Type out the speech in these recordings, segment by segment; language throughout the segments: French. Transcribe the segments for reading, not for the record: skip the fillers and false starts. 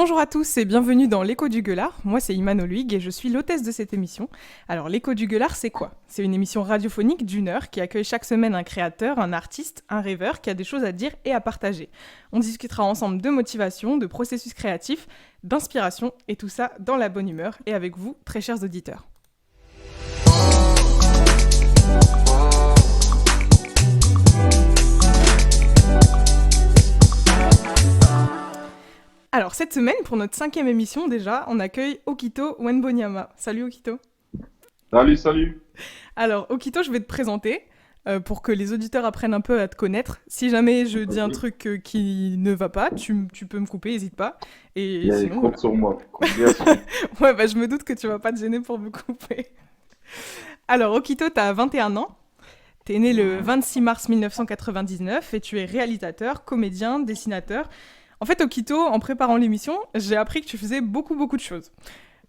Bonjour à tous et bienvenue dans l'Écho du Gueulard. Moi c'est Iman Oluig et je suis l'hôtesse de cette émission. Alors l'Écho du Gueulard c'est quoi? C'est une émission radiophonique d'une heure qui accueille chaque semaine un créateur, un artiste, un rêveur qui a des choses à dire et à partager. On discutera ensemble de motivation, de processus créatif, d'inspiration et tout ça dans la bonne humeur et avec vous, très chers auditeurs. Alors cette semaine, pour notre 5e émission déjà, on accueille Okito Wenbonyama. Salut Okito. Salut. Alors Okito, je vais te présenter pour que les auditeurs apprennent un peu à te connaître. Si jamais je dis un Vas-y. truc qui ne va pas, tu peux me couper, n'hésite pas. Et sinon, Compte voilà. sur moi. Compte bien sur moi. Ouais, bah je me doute que tu vas pas te gêner pour me couper. Alors Okito, t'as 21 ans. T'es né le 26 mars 1999 et tu es réalisateur, comédien, dessinateur. En fait, Okito, en préparant l'émission, j'ai appris que tu faisais beaucoup de choses.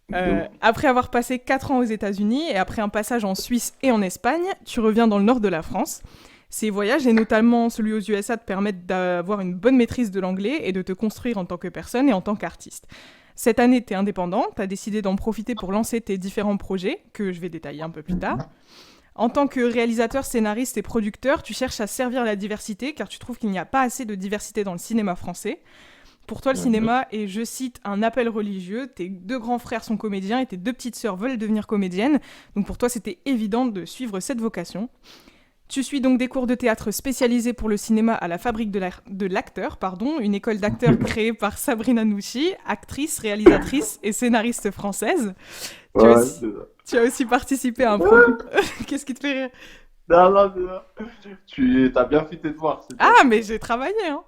De ouf. Après avoir passé 4 ans aux États-Unis et après un passage en Suisse et en Espagne, tu reviens dans le nord de la France. Ces voyages, et notamment celui aux USA, te permettent d'avoir une bonne maîtrise de l'anglais et de te construire en tant que personne et en tant qu'artiste. Cette année, tu es indépendant, tu as décidé d'en profiter pour lancer tes différents projets, que je vais détailler un peu plus tard. En tant que réalisateur, scénariste et producteur, tu cherches à servir la diversité car tu trouves qu'il n'y a pas assez de diversité dans le cinéma français. Pour toi, le Mhm. cinéma est, je cite, un appel religieux. Tes 2 grands frères sont comédiens et tes 2 petites sœurs veulent devenir comédiennes. Donc pour toi, c'était évident de suivre cette vocation. Tu suis donc des cours de théâtre spécialisés pour le cinéma à la Fabrique de l'acteur, une école d'acteurs créée par Sabrina Nouchi, actrice, réalisatrice et scénariste française. Tu as Ouais, aussi, c'est ça. tu as aussi participé à un programme... Qu'est-ce qui te fait rire? Non, c'est ça. Tu as bien fait tes devoirs, c'est bien. Ah, mais j'ai travaillé, hein.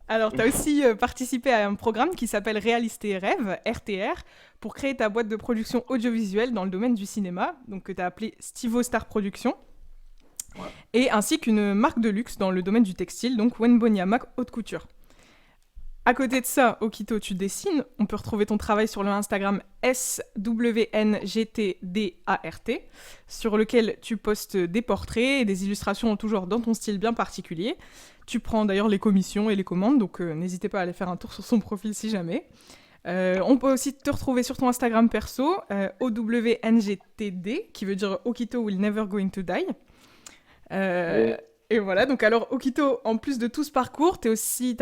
Alors, tu as aussi participé à un programme qui s'appelle Réalistes et Rêves, RTR, pour créer ta boîte de production audiovisuelle dans le domaine du cinéma, donc que tu as appelé Stivo Star Productions, Ouais. et ainsi qu'une marque de luxe dans le domaine du textile, donc Wenbonyama Haute Couture. À côté de ça, Okito, tu dessines. On peut retrouver ton travail sur le Instagram SWNGTDART, sur lequel tu postes des portraits et des illustrations toujours dans ton style bien particulier. Tu prends d'ailleurs les commissions et les commandes, donc n'hésitez pas à aller faire un tour sur son profil si jamais. On peut aussi te retrouver sur ton Instagram perso, OWNGTD, qui veut dire Okito will never going to die. Euh, Et et voilà, donc alors Okito, en plus de tout ce parcours, t'as aussi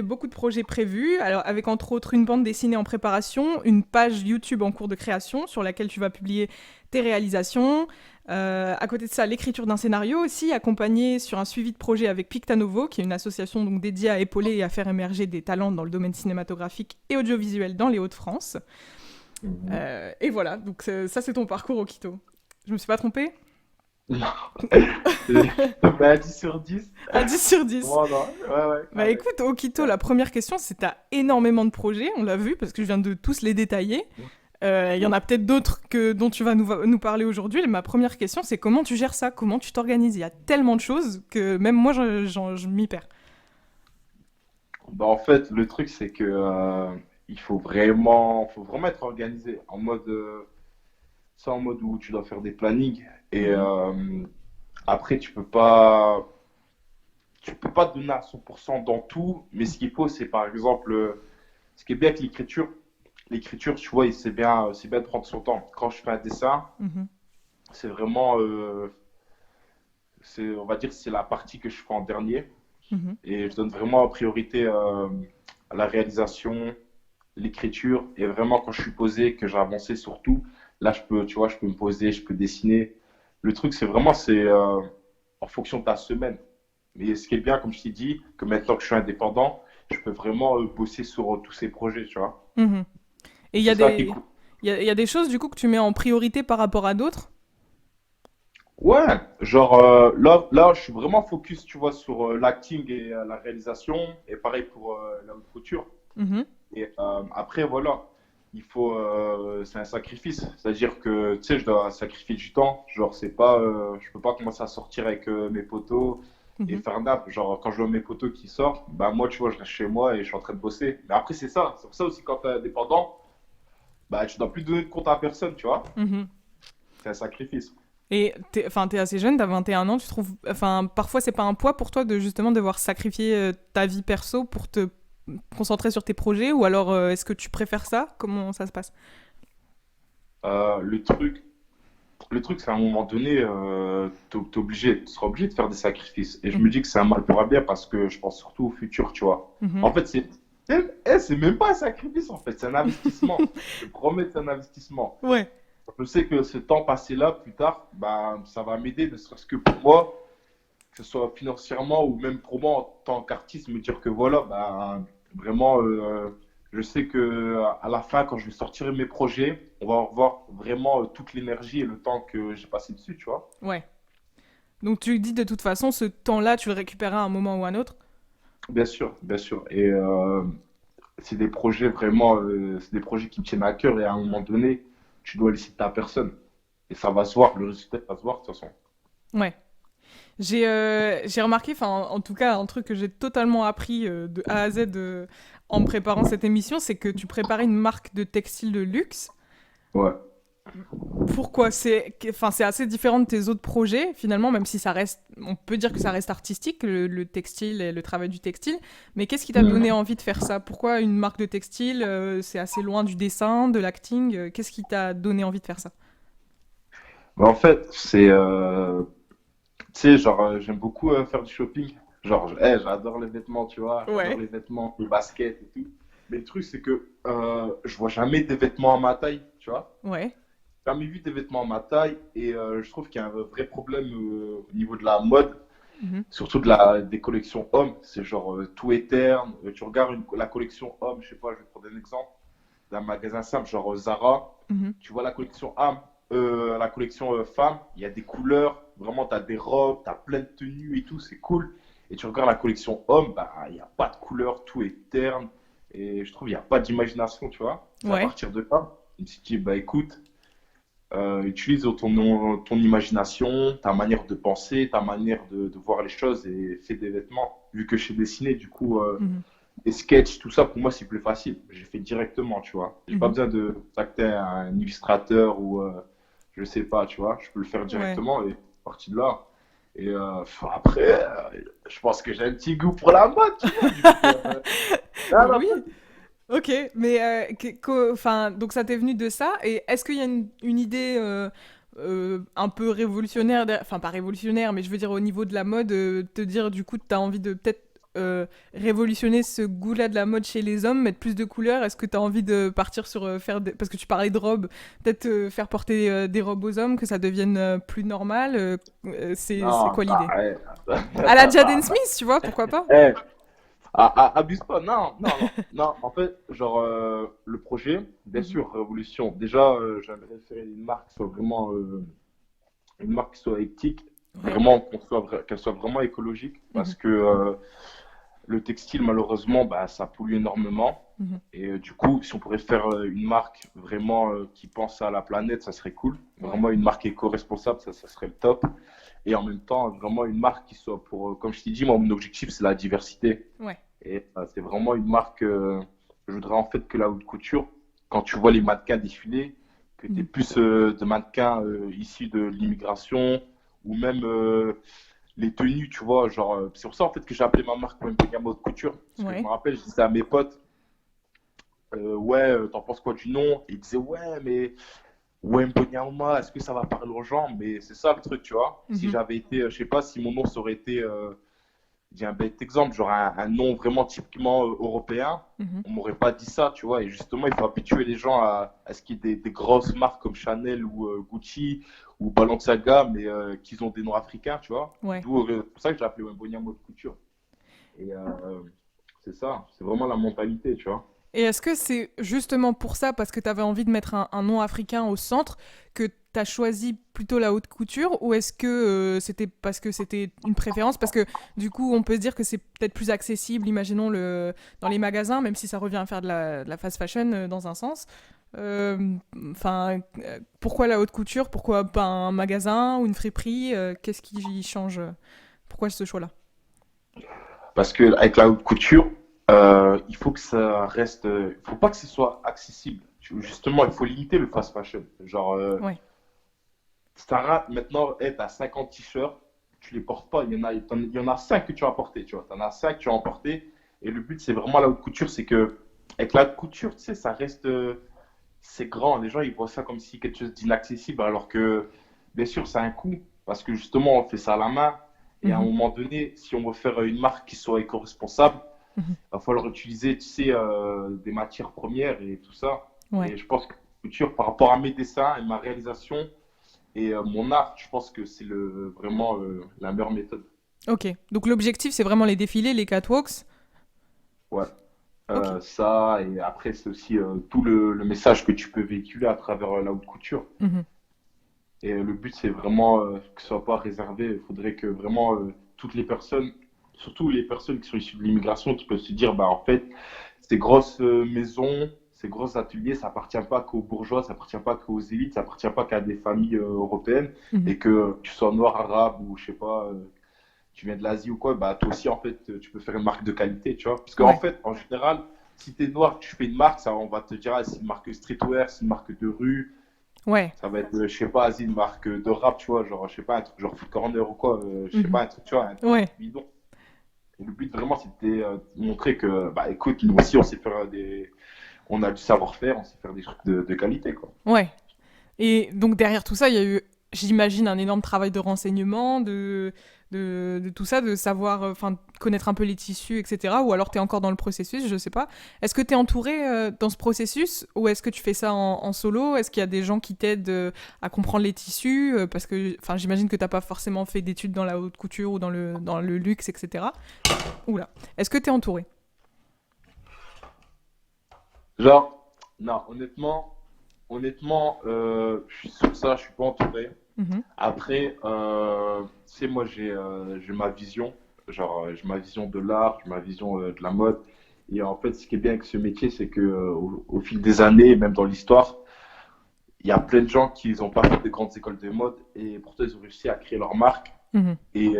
beaucoup de projets prévus, alors avec entre autres une bande dessinée en préparation, une page YouTube en cours de création sur laquelle tu vas publier tes réalisations. À côté de ça, l'écriture d'un scénario aussi, accompagné sur un suivi de projet avec Pictanovo, qui est une association donc dédiée à épauler et à faire émerger des talents dans le domaine cinématographique et audiovisuel dans les Hauts-de-France. Mhm. Et voilà, donc ça c'est ton parcours Okito. Je me suis pas trompée? Non. Bah, 10 sur 10. À 10 sur 10. Comment non? Ouais, Bah carré. écoute, Okito, Carré. la première question, c'est t'as énormément de projets, on l'a vu, parce que je viens de tous les détailler. Il y en a peut-être d'autres dont tu vas nous parler aujourd'hui. Ma première question, c'est comment tu gères ça? Comment tu t'organises? Il y a tellement de choses que même moi, je m'y perds. Bah, en fait, le truc, c'est que faut vraiment être organisé. C'est en mode où tu dois faire des plannings. Et Mhm, après, tu peux pas te donner à 100% dans tout, mais ce qu'il faut, c'est par exemple, ce qui est bien avec l'écriture, tu vois, c'est bien de prendre son temps. Quand je fais un dessin, mhm, c'est vraiment, on va dire, c'est la partie que je fais en dernier, mhm. et je donne vraiment priorité à la réalisation, l'écriture, et vraiment quand je suis posé, que j'ai avancé sur tout, là, tu vois, je peux me poser, je peux dessiner. Le truc, c'est en fonction de ta semaine. Mais ce qui est bien, comme je t'ai dit, que maintenant que je suis indépendant, je peux vraiment bosser sur tous ces projets, tu vois. Mhm. Et C'est ça qui est cool. il y a des choses du coup que tu mets en priorité par rapport à d'autres? Ouais, genre là, je suis vraiment focus, tu vois, sur l'acting et la réalisation, et pareil pour la haute couture. Mhm, Et après, voilà, c'est un sacrifice. C'est-à-dire que, tu sais, je dois sacrifier du temps. Genre, je peux pas commencer à sortir avec mes potos et mhm. faire nap. Genre, quand je vois mes potos qui sortent, bah moi, tu vois, je reste chez moi et je suis en train de bosser. Mais après, c'est ça. C'est pour ça aussi, quand t'es indépendant, bah tu dois plus donner de compte à personne, tu vois. Mhm. C'est un sacrifice. Et t'es assez jeune, t'as 21 ans, tu trouves... Enfin, parfois c'est pas un poids pour toi de justement devoir sacrifier ta vie perso pour te concentrer sur tes projets ou alors est-ce que tu préfères ça? Comment ça se passe? Euh, le truc, le truc, c'est à un moment donné, tu seras obligé de faire des sacrifices. Et je me Mhm. dis que c'est un mal pour un bien parce que je pense surtout au futur, tu vois. Mhm. En fait, c'est même pas un sacrifice, en fait, c'est un investissement. Je te promets, c'est un investissement. Ouais, Je sais que ce temps passé là, plus tard, bah, ça va m'aider, ne serait-ce que pour moi, que ce soit financièrement ou même pour moi en tant qu'artiste, me dire que voilà, bah, vraiment, je sais que à la fin, quand je vais sortir mes projets, on va revoir vraiment toute l'énergie et le temps que j'ai passé dessus, tu vois. ouais. Donc tu dis de toute façon, ce temps-là, tu le récupéreras à un moment ou à un autre? Bien sûr, bien sûr. Et c'est des projets vraiment, c'est des projets qui me tiennent à cœur et à un moment donné, tu dois laisser ta personne. Et ça va se voir, le résultat va se voir de toute façon. Ouais. J'ai remarqué, enfin en tout cas un truc que j'ai totalement appris de A à Z en préparant cette émission, c'est que tu préparais une marque de textile de luxe. Ouais. Pourquoi? Enfin, c'est assez différent de tes autres projets finalement, même si ça reste, on peut dire que ça reste artistique, le textile et le travail du textile. Mais qu'est-ce qui t'a donné envie de faire ça? Pourquoi une marque de textile? C'est assez loin du dessin, de l'acting. Qu'est-ce qui t'a donné envie de faire ça? Mais en fait, tu sais, genre, j'aime beaucoup faire du shopping. Genre, j'adore les vêtements, tu vois. J'adore Ouais, les vêtements, les baskets et tout. Mais le truc, c'est que je vois jamais des vêtements à ma taille, tu vois. ouais. J'ai jamais vu des vêtements à ma taille et je trouve qu'il y a un vrai problème au niveau de la mode, Mhm, surtout des collections hommes. C'est genre tout est terne. Tu regardes la collection homme, je sais pas, je vais te prendre un exemple d'un magasin simple, genre Zara. mhm. Tu vois la collection âme, la collection femme, il y a des couleurs, vraiment, tu as des robes, tu as plein de tenues et tout, c'est cool. Et tu regardes la collection homme, bah, il n'y a pas de couleurs, tout est terne. Et je trouve qu'il n'y a pas d'imagination, tu vois. C'est à Ouais. partir de là, je me suis dit, bah écoute, utilise ton imagination, ta manière de penser, ta manière de voir les choses et fais des vêtements. Vu que je sais dessiner, du coup, Mhm, les sketchs, tout ça, pour moi, c'est plus facile. J'ai fait directement, tu vois. J'ai pas mhm. besoin de contacter un illustrateur ou je sais pas, tu vois. Je peux le faire Ouais. directement et parti de là. Et après, je pense que j'ai un petit goût pour la mode, tu vois. Du coup, non, non, Oui. Ok, mais enfin, donc ça t'est venu de ça, et est-ce qu'il y a une idée un peu révolutionnaire, enfin pas révolutionnaire, mais je veux dire au niveau de la mode, te dire du coup t'as envie de peut-être révolutionner ce goût-là de la mode chez les hommes, mettre plus de couleurs, est-ce que t'as envie de partir sur parce que tu parlais de robes, peut-être faire porter des robes aux hommes, que ça devienne plus normal, c'est non, quoi l'idée? arrête. À la Jaden Smith, tu vois, pourquoi pas? Eh, abuse pas, non, non, non, non. En fait, genre, le projet, bien Mhm. sûr, Révolution. Déjà, j'aimerais faire une marque qui soit vraiment une marque qui soit éthique, Ouais. vraiment qu'elle soit vraiment écologique, parce Mhm. que le textile, malheureusement, bah, ça pollue énormément. Mhm. Et du coup, si on pourrait faire une marque vraiment qui pense à la planète, ça serait cool. Ouais. Vraiment une marque éco-responsable, ça serait le top. Et en même temps, vraiment une marque qui soit pour, comme je t'ai dit, moi, mon objectif, c'est la diversité. Ouais. Et c'est vraiment une marque, je voudrais en fait que la haute couture, quand tu vois les mannequins défiler, que tu aies Mhm. plus de mannequins issus de l'immigration ou même les tenues, tu vois. Genre, c'est pour ça en fait que j'ai appelé ma marque Wembenyama Haute Couture. Parce que je me Ouais. rappelle, je disais à mes potes, ouais, t'en penses quoi du nom? Et ils disaient, ouais, mais Wembenyama, est-ce que ça va parler aux gens? Mais c'est ça le truc, tu vois. Si Mhm. j'avais été, je sais pas si mon nom ça aurait été j'ai un bête exemple, genre un nom vraiment typiquement européen, Mhm. on m'aurait pas dit ça, tu vois. Et justement, il faut habituer les gens à ce qu'il y ait des grosses marques comme Chanel ou Gucci ou Balenciaga, mais qu'ils ont des noms africains, tu vois. Ouais. D'où c'est pour ça que j'ai appelé Wembonia mode couture. Et c'est ça, c'est vraiment la mentalité, tu vois. Et est-ce que c'est justement pour ça, parce que tu avais envie de mettre un nom africain au centre, que tu as choisi plutôt la haute couture, ou est-ce que c'était parce que c'était une préférence? Parce que du coup, on peut se dire que c'est peut-être plus accessible, imaginons, dans les magasins, même si ça revient à faire de la fast fashion dans un sens. Enfin, pourquoi la haute couture? Pourquoi pas un magasin ou une friperie? Qu'est-ce qui change? Pourquoi ce choix-là? Parce que avec la haute couture, il faut que ça reste, il faut pas que ce soit accessible. Justement, il faut limiter le fast fashion. Genre, Ouais. Sarah, maintenant, hey, t'as 50 t-shirts, tu les portes pas. Il y en a 5 que tu as portés, tu vois. T'en as 5 que tu as emportés. Et le but, c'est vraiment la haute couture, c'est que, avec la haute couture, tu sais, ça reste, c'est grand. Les gens, ils voient ça comme si quelque chose d'inaccessible, alors que, bien sûr, ça a un coût, parce que justement, on fait ça à la main. Et à un Mhm, moment donné, si on veut faire une marque qui soit éco-responsable, mhm. il va falloir utiliser, tu sais, des matières premières et tout ça. Ouais. Et je pense que la couture, par rapport à mes dessins et ma réalisation et mon art, je pense que c'est vraiment la meilleure méthode. Ok. Donc l'objectif, c'est vraiment les défilés, les catwalks. Ouais. Ok. Ça, et après, c'est aussi tout le message que tu peux véhiculer à travers la haute couture. Mhm. Et le but, c'est vraiment que ce soit pas réservé. Il faudrait que vraiment toutes les personnes, surtout les personnes qui sont issues de l'immigration, qui peuvent se dire, bah, en fait, ces grosses maisons, ces gros ateliers, ça appartient pas qu'aux bourgeois, ça appartient pas qu'aux élites, ça appartient pas qu'à des familles européennes. Mhm. Et que tu sois noir, arabe ou je sais pas, tu viens de l'Asie ou quoi, bah, toi aussi, en fait, tu peux faire une marque de qualité, tu vois. Parce qu'en Ouais. fait, en général, si tu es noir, tu fais une marque, ça, on va te dire, ah, c'est une marque streetwear, c'est une marque de rue, Ouais. ça va être, je sais pas, vas-y, une marque de rap, tu vois, genre, je sais pas, un truc genre Foot Corner ou quoi, je sais Mhm. pas, un truc, tu vois, un truc Ouais. bidon. Et le but vraiment, c'était de montrer que, bah écoute, nous aussi, on sait faire on a du savoir-faire, on sait faire des trucs de qualité, quoi. Ouais. Et donc derrière tout ça, il y a eu, j'imagine, un énorme travail de renseignement, de tout ça, de savoir, enfin, connaître un peu les tissus, etc. Ou alors tu es encore dans le processus, je sais pas. Est-ce que tu es entouré dans ce processus ou est-ce que tu fais ça en solo? Est-ce qu'il y a des gens qui t'aident à comprendre les tissus? Parce que, enfin, j'imagine que t'as pas forcément fait d'études dans la haute couture ou dans le luxe, etc. Oula. Est-ce que tu es entouré? Genre, non, honnêtement, je suis sur ça, je suis pas entouré. Mhm. Après, tu sais, moi, j'ai ma vision, genre, j'ai ma vision de l'art, j'ai ma vision de la mode. Et en fait, ce qui est bien avec ce métier, c'est que au fil des années, même dans l'histoire, il y a plein de gens qui n'ont pas fait de grandes écoles de mode et pourtant ils ont réussi à créer leur marque. Mhm. Et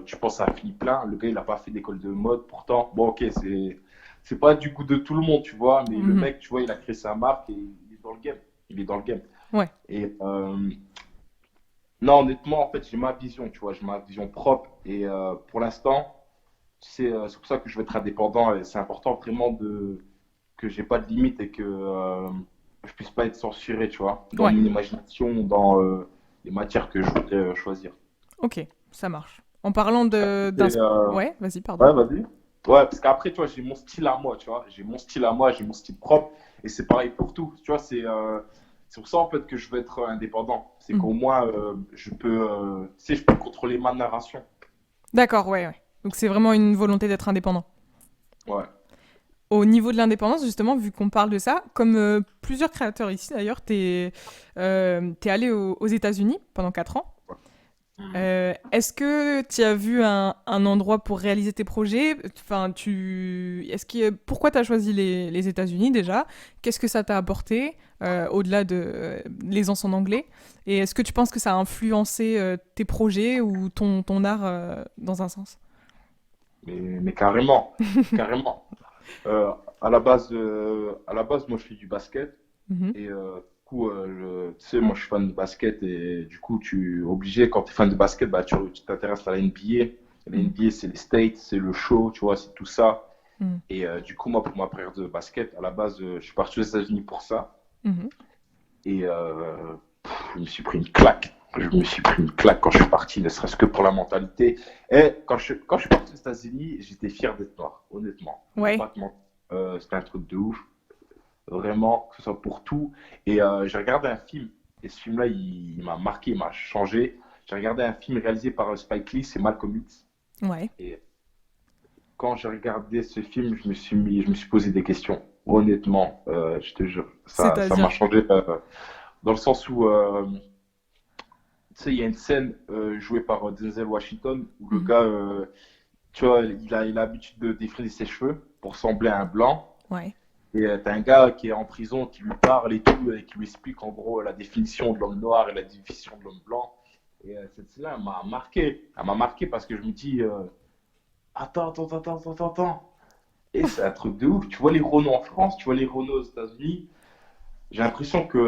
tu penses à Philippe Plein, le gars, il n'a pas fait d'école de mode, pourtant, bon, ok, c'est pas du goût de tout le monde, tu vois, mais le Mhm. mec, tu vois, il a créé sa marque et il est dans le game. Il est dans le game. Ouais. Et non, honnêtement, en fait, j'ai ma vision, tu vois, j'ai ma vision propre. Et pour l'instant, c'est pour ça que je veux être indépendant. Et c'est important vraiment que j'ai pas de limite et que je puisse pas être censuré, tu vois, dans Ouais. mon imagination, dans les matières que je voudrais choisir. Ok. Ça marche. En parlant Et, Ouais, vas-y, pardon. ouais, vas-y. Ouais, parce qu'après, tu vois, j'ai mon style à moi, tu vois. J'ai mon style à moi, j'ai mon style propre. Et c'est pareil pour tout. Tu vois, c'est pour ça, en fait, que je veux être indépendant. C'est Mhm. qu'au moins, je peux, tu sais, je peux contrôler ma narration. D'accord, ouais, ouais. Donc c'est vraiment une volonté d'être indépendant. Ouais. Au niveau de l'indépendance, justement, vu qu'on parle de ça, comme plusieurs créateurs ici d'ailleurs, t'es allé aux États-Unis pendant 4 ans. Est-ce que tu as vu un endroit pour réaliser tes projets? Enfin, pourquoi tu as choisi les États-Unis déjà? Qu'est-ce que ça t'a apporté au-delà de l'aisance en anglais? Et est-ce que tu penses que ça a influencé tes projets ou ton art dans un sens? Mais carrément. Carrément. Euh, à la base, moi, je fais du basket. Mhm. Et du coup, tu sais, moi, je suis fan de basket. Et du coup, tu es obligé, quand tu es fan de basket, bah, tu t'intéresses à la NBA. La Mhm. NBA, c'est les States, c'est le show, tu vois, c'est tout ça. Mhm. Et du coup, moi, pour ma période de basket, à la base, je suis parti aux États-Unis pour ça. Mhm. Et je me suis pris une claque. Je me suis pris une claque quand je suis parti, ne serait-ce que pour la mentalité. Et quand je suis parti aux États-Unis, j'étais fier d'être noir, honnêtement. Je vais Ouais. pas te mentir. C'était un truc de ouf. Vraiment, que ce soit pour tout. Et j'ai regardé un film. Et ce film-là, il m'a marqué, il m'a changé. J'ai regardé un film réalisé par Spike Lee, c'est Malcolm X. Ouais. Et quand j'ai regardé ce film, je me suis posé des questions. Honnêtement, je te jure, ça m'a C'est-à-dire. changé dans le sens où, tu sais, il y a une scène jouée par Denzel Washington où le Mhm. gars, tu vois, il a l'habitude de défriser ses cheveux pour sembler un blanc. Ouais. Et t'as un gars qui est en prison qui lui parle et tout, et qui lui explique en gros la définition de l'homme noir et la définition de l'homme blanc. Et cette scène-là, elle m'a marqué. Elle m'a marqué parce que je me dis, attends. Et c'est un truc de ouf. Tu vois les Renault en France, tu vois les Renault aux États-Unis. J'ai l'impression que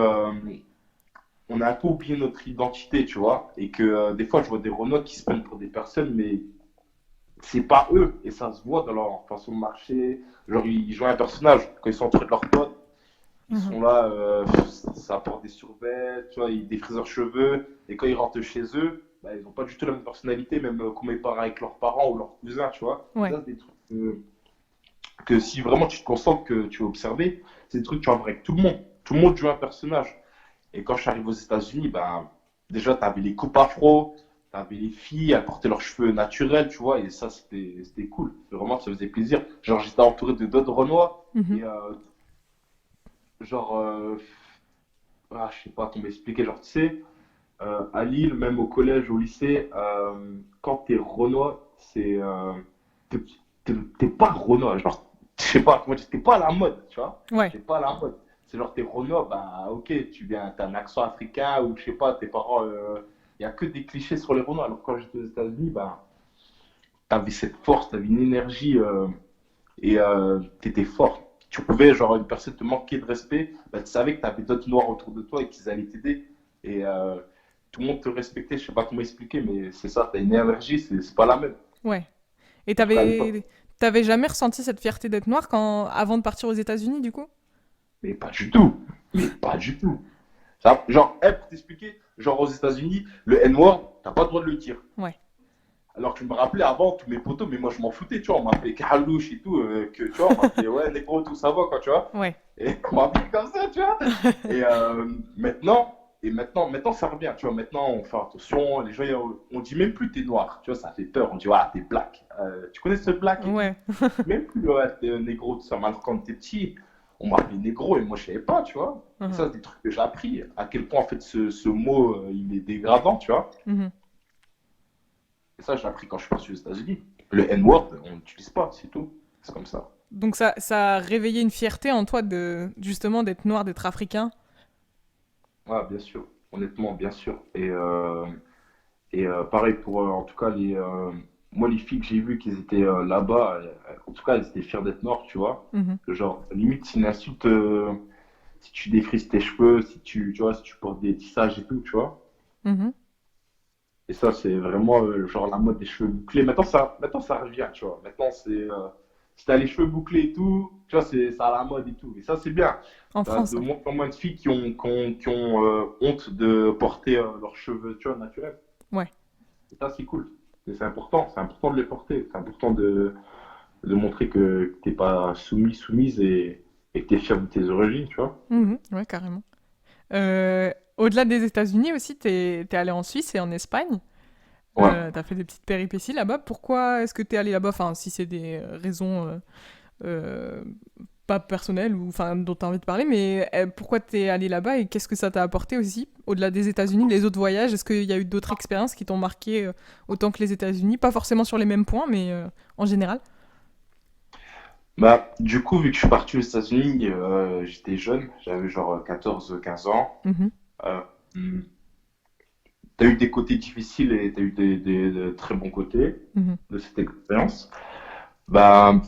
on a un peu oublié notre identité, tu vois. Et que des fois, je vois des Renault qui se prennent pour des personnes, mais c'est pas eux, et ça se voit dans leur façon de marcher. Genre, ils jouent un personnage. Quand ils sont entourés de leurs potes, ils Mhm. sont là, ça porte des survêtements, tu vois, ils défrisent leurs cheveux, et quand ils rentrent chez eux, bah, ils n'ont pas du tout la même personnalité, même comment ils parlent avec leurs parents ou leurs cousins, tu vois. Et Ouais. ça, c'est des trucs que si vraiment tu te concentres, que tu vas observer, c'est des trucs que tu vas voir avec tout le monde. Tout le monde joue un personnage. Et quand je suis arrivé aux États-Unis, ben, déjà, tu avais les coupes afro, tu avais les filles, elles portaient leurs cheveux naturels, tu vois, et ça, c'était cool. Vraiment, ça faisait plaisir. Genre, j'étais entouré de d'autres Renois, Mhm. et genre, je sais pas comment expliquer, genre, tu sais, à Lille, même au collège, au lycée, quand t'es Renoir, t'es t'es pas Renoir, genre, je sais pas comment dire, t'es pas à la mode, tu vois, Ouais. t'es pas à la mode. C'est genre, t'es Renoir, bah ok, t'as un accent africain, ou je sais pas, tes parents, il y a que des clichés sur les Renois. Alors quand j'étais aux États-Unis, bah, t'avais cette force, t'avais une énergie, et t'étais fort. Tu pouvais, genre, une personne te manquer de respect, bah, tu savais que t'avais d'autres noirs autour de toi et qu'ils allaient t'aider. Et tout le monde te respectait, je sais pas comment expliquer, mais c'est ça, t'as une énergie, c'est pas la même. Ouais. Et En tout cas à l'époque. t'avais jamais ressenti cette fierté d'être noir avant de partir aux États-Unis, du coup? Mais pas du tout. Mais pas du tout. Ça, genre, pour t'expliquer, genre aux États-Unis, le N-word, t'as pas le droit de le dire. Ouais. Alors que je me rappelais avant, tous mes potos, mais moi je m'en foutais, tu vois, on m'appelait Carlouche et tout, que tu vois, on m'appelait ouais, négro, tout ça va, quoi, tu vois. Ouais. Et on m'appelait comme ça, tu vois. Et maintenant, ça revient, tu vois. Maintenant, on fait attention, les gens, on dit même plus t'es noir, tu vois, ça fait peur, on dit, ouais, t'es black. Tu connais ce black et tout? Ouais. On dit même plus, ouais, t'es un négro, tout ça. Maintenant, quand t'es petit, on m'appelait négro et moi je savais pas, tu vois. Et Mhm. ça, c'est des trucs que j'ai appris, à quel point, en fait, ce mot, il est dégradant, tu vois. Mhm. Et ça, j'ai appris quand je suis parti aux États-Unis. Le N-word, on n'utilise pas, c'est tout. C'est comme ça. Donc ça a réveillé une fierté en toi de justement d'être noir, d'être africain. Ouais, bien sûr. Honnêtement, bien sûr. Et pareil pour, en tout cas, moi, les filles que j'ai vues qui étaient là-bas, en tout cas, elles étaient fières d'être noires, tu vois. Mhm. Genre, limite, c'est une insulte si tu défrises tes cheveux, tu vois, si tu portes des tissages et tout, tu vois. Mhm. Et ça, c'est vraiment genre la mode des cheveux bouclés. Maintenant, ça revient, tu vois. Maintenant, si t'as les cheveux bouclés et tout, tu vois, c'est ça à la mode et tout. Et ça, c'est bien. En T'as France, de ouais. moins en moins de filles qui ont honte de porter leurs cheveux, tu vois, naturels. Ouais. Et ça, c'est cool. Et c'est important. C'est important de les porter. C'est important de montrer que t'es pas soumise et que t'es fier de tes origines, tu vois. Mhm. Ouais, carrément. Au-delà des États-Unis aussi, t'es allé en Suisse et en Espagne. Ouais. T'as fait des petites péripéties là-bas. Pourquoi est-ce que t'es allé là-bas? Enfin, si c'est des raisons euh, pas personnelles ou enfin dont t'as envie de parler, mais pourquoi t'es allé là-bas et qu'est-ce que ça t'a apporté aussi au-delà des États-Unis, les autres voyages? Est-ce qu'il y a eu d'autres expériences qui t'ont marqué autant que les États-Unis? Pas forcément sur les mêmes points, mais en général. Bah, du coup, vu que je suis parti aux États-Unis, j'étais jeune, j'avais genre 14 15 ans. Mhm. Euh, T'as eu des côtés difficiles et t'as eu des très bons côtés Mhm. de cette expérience. Bah,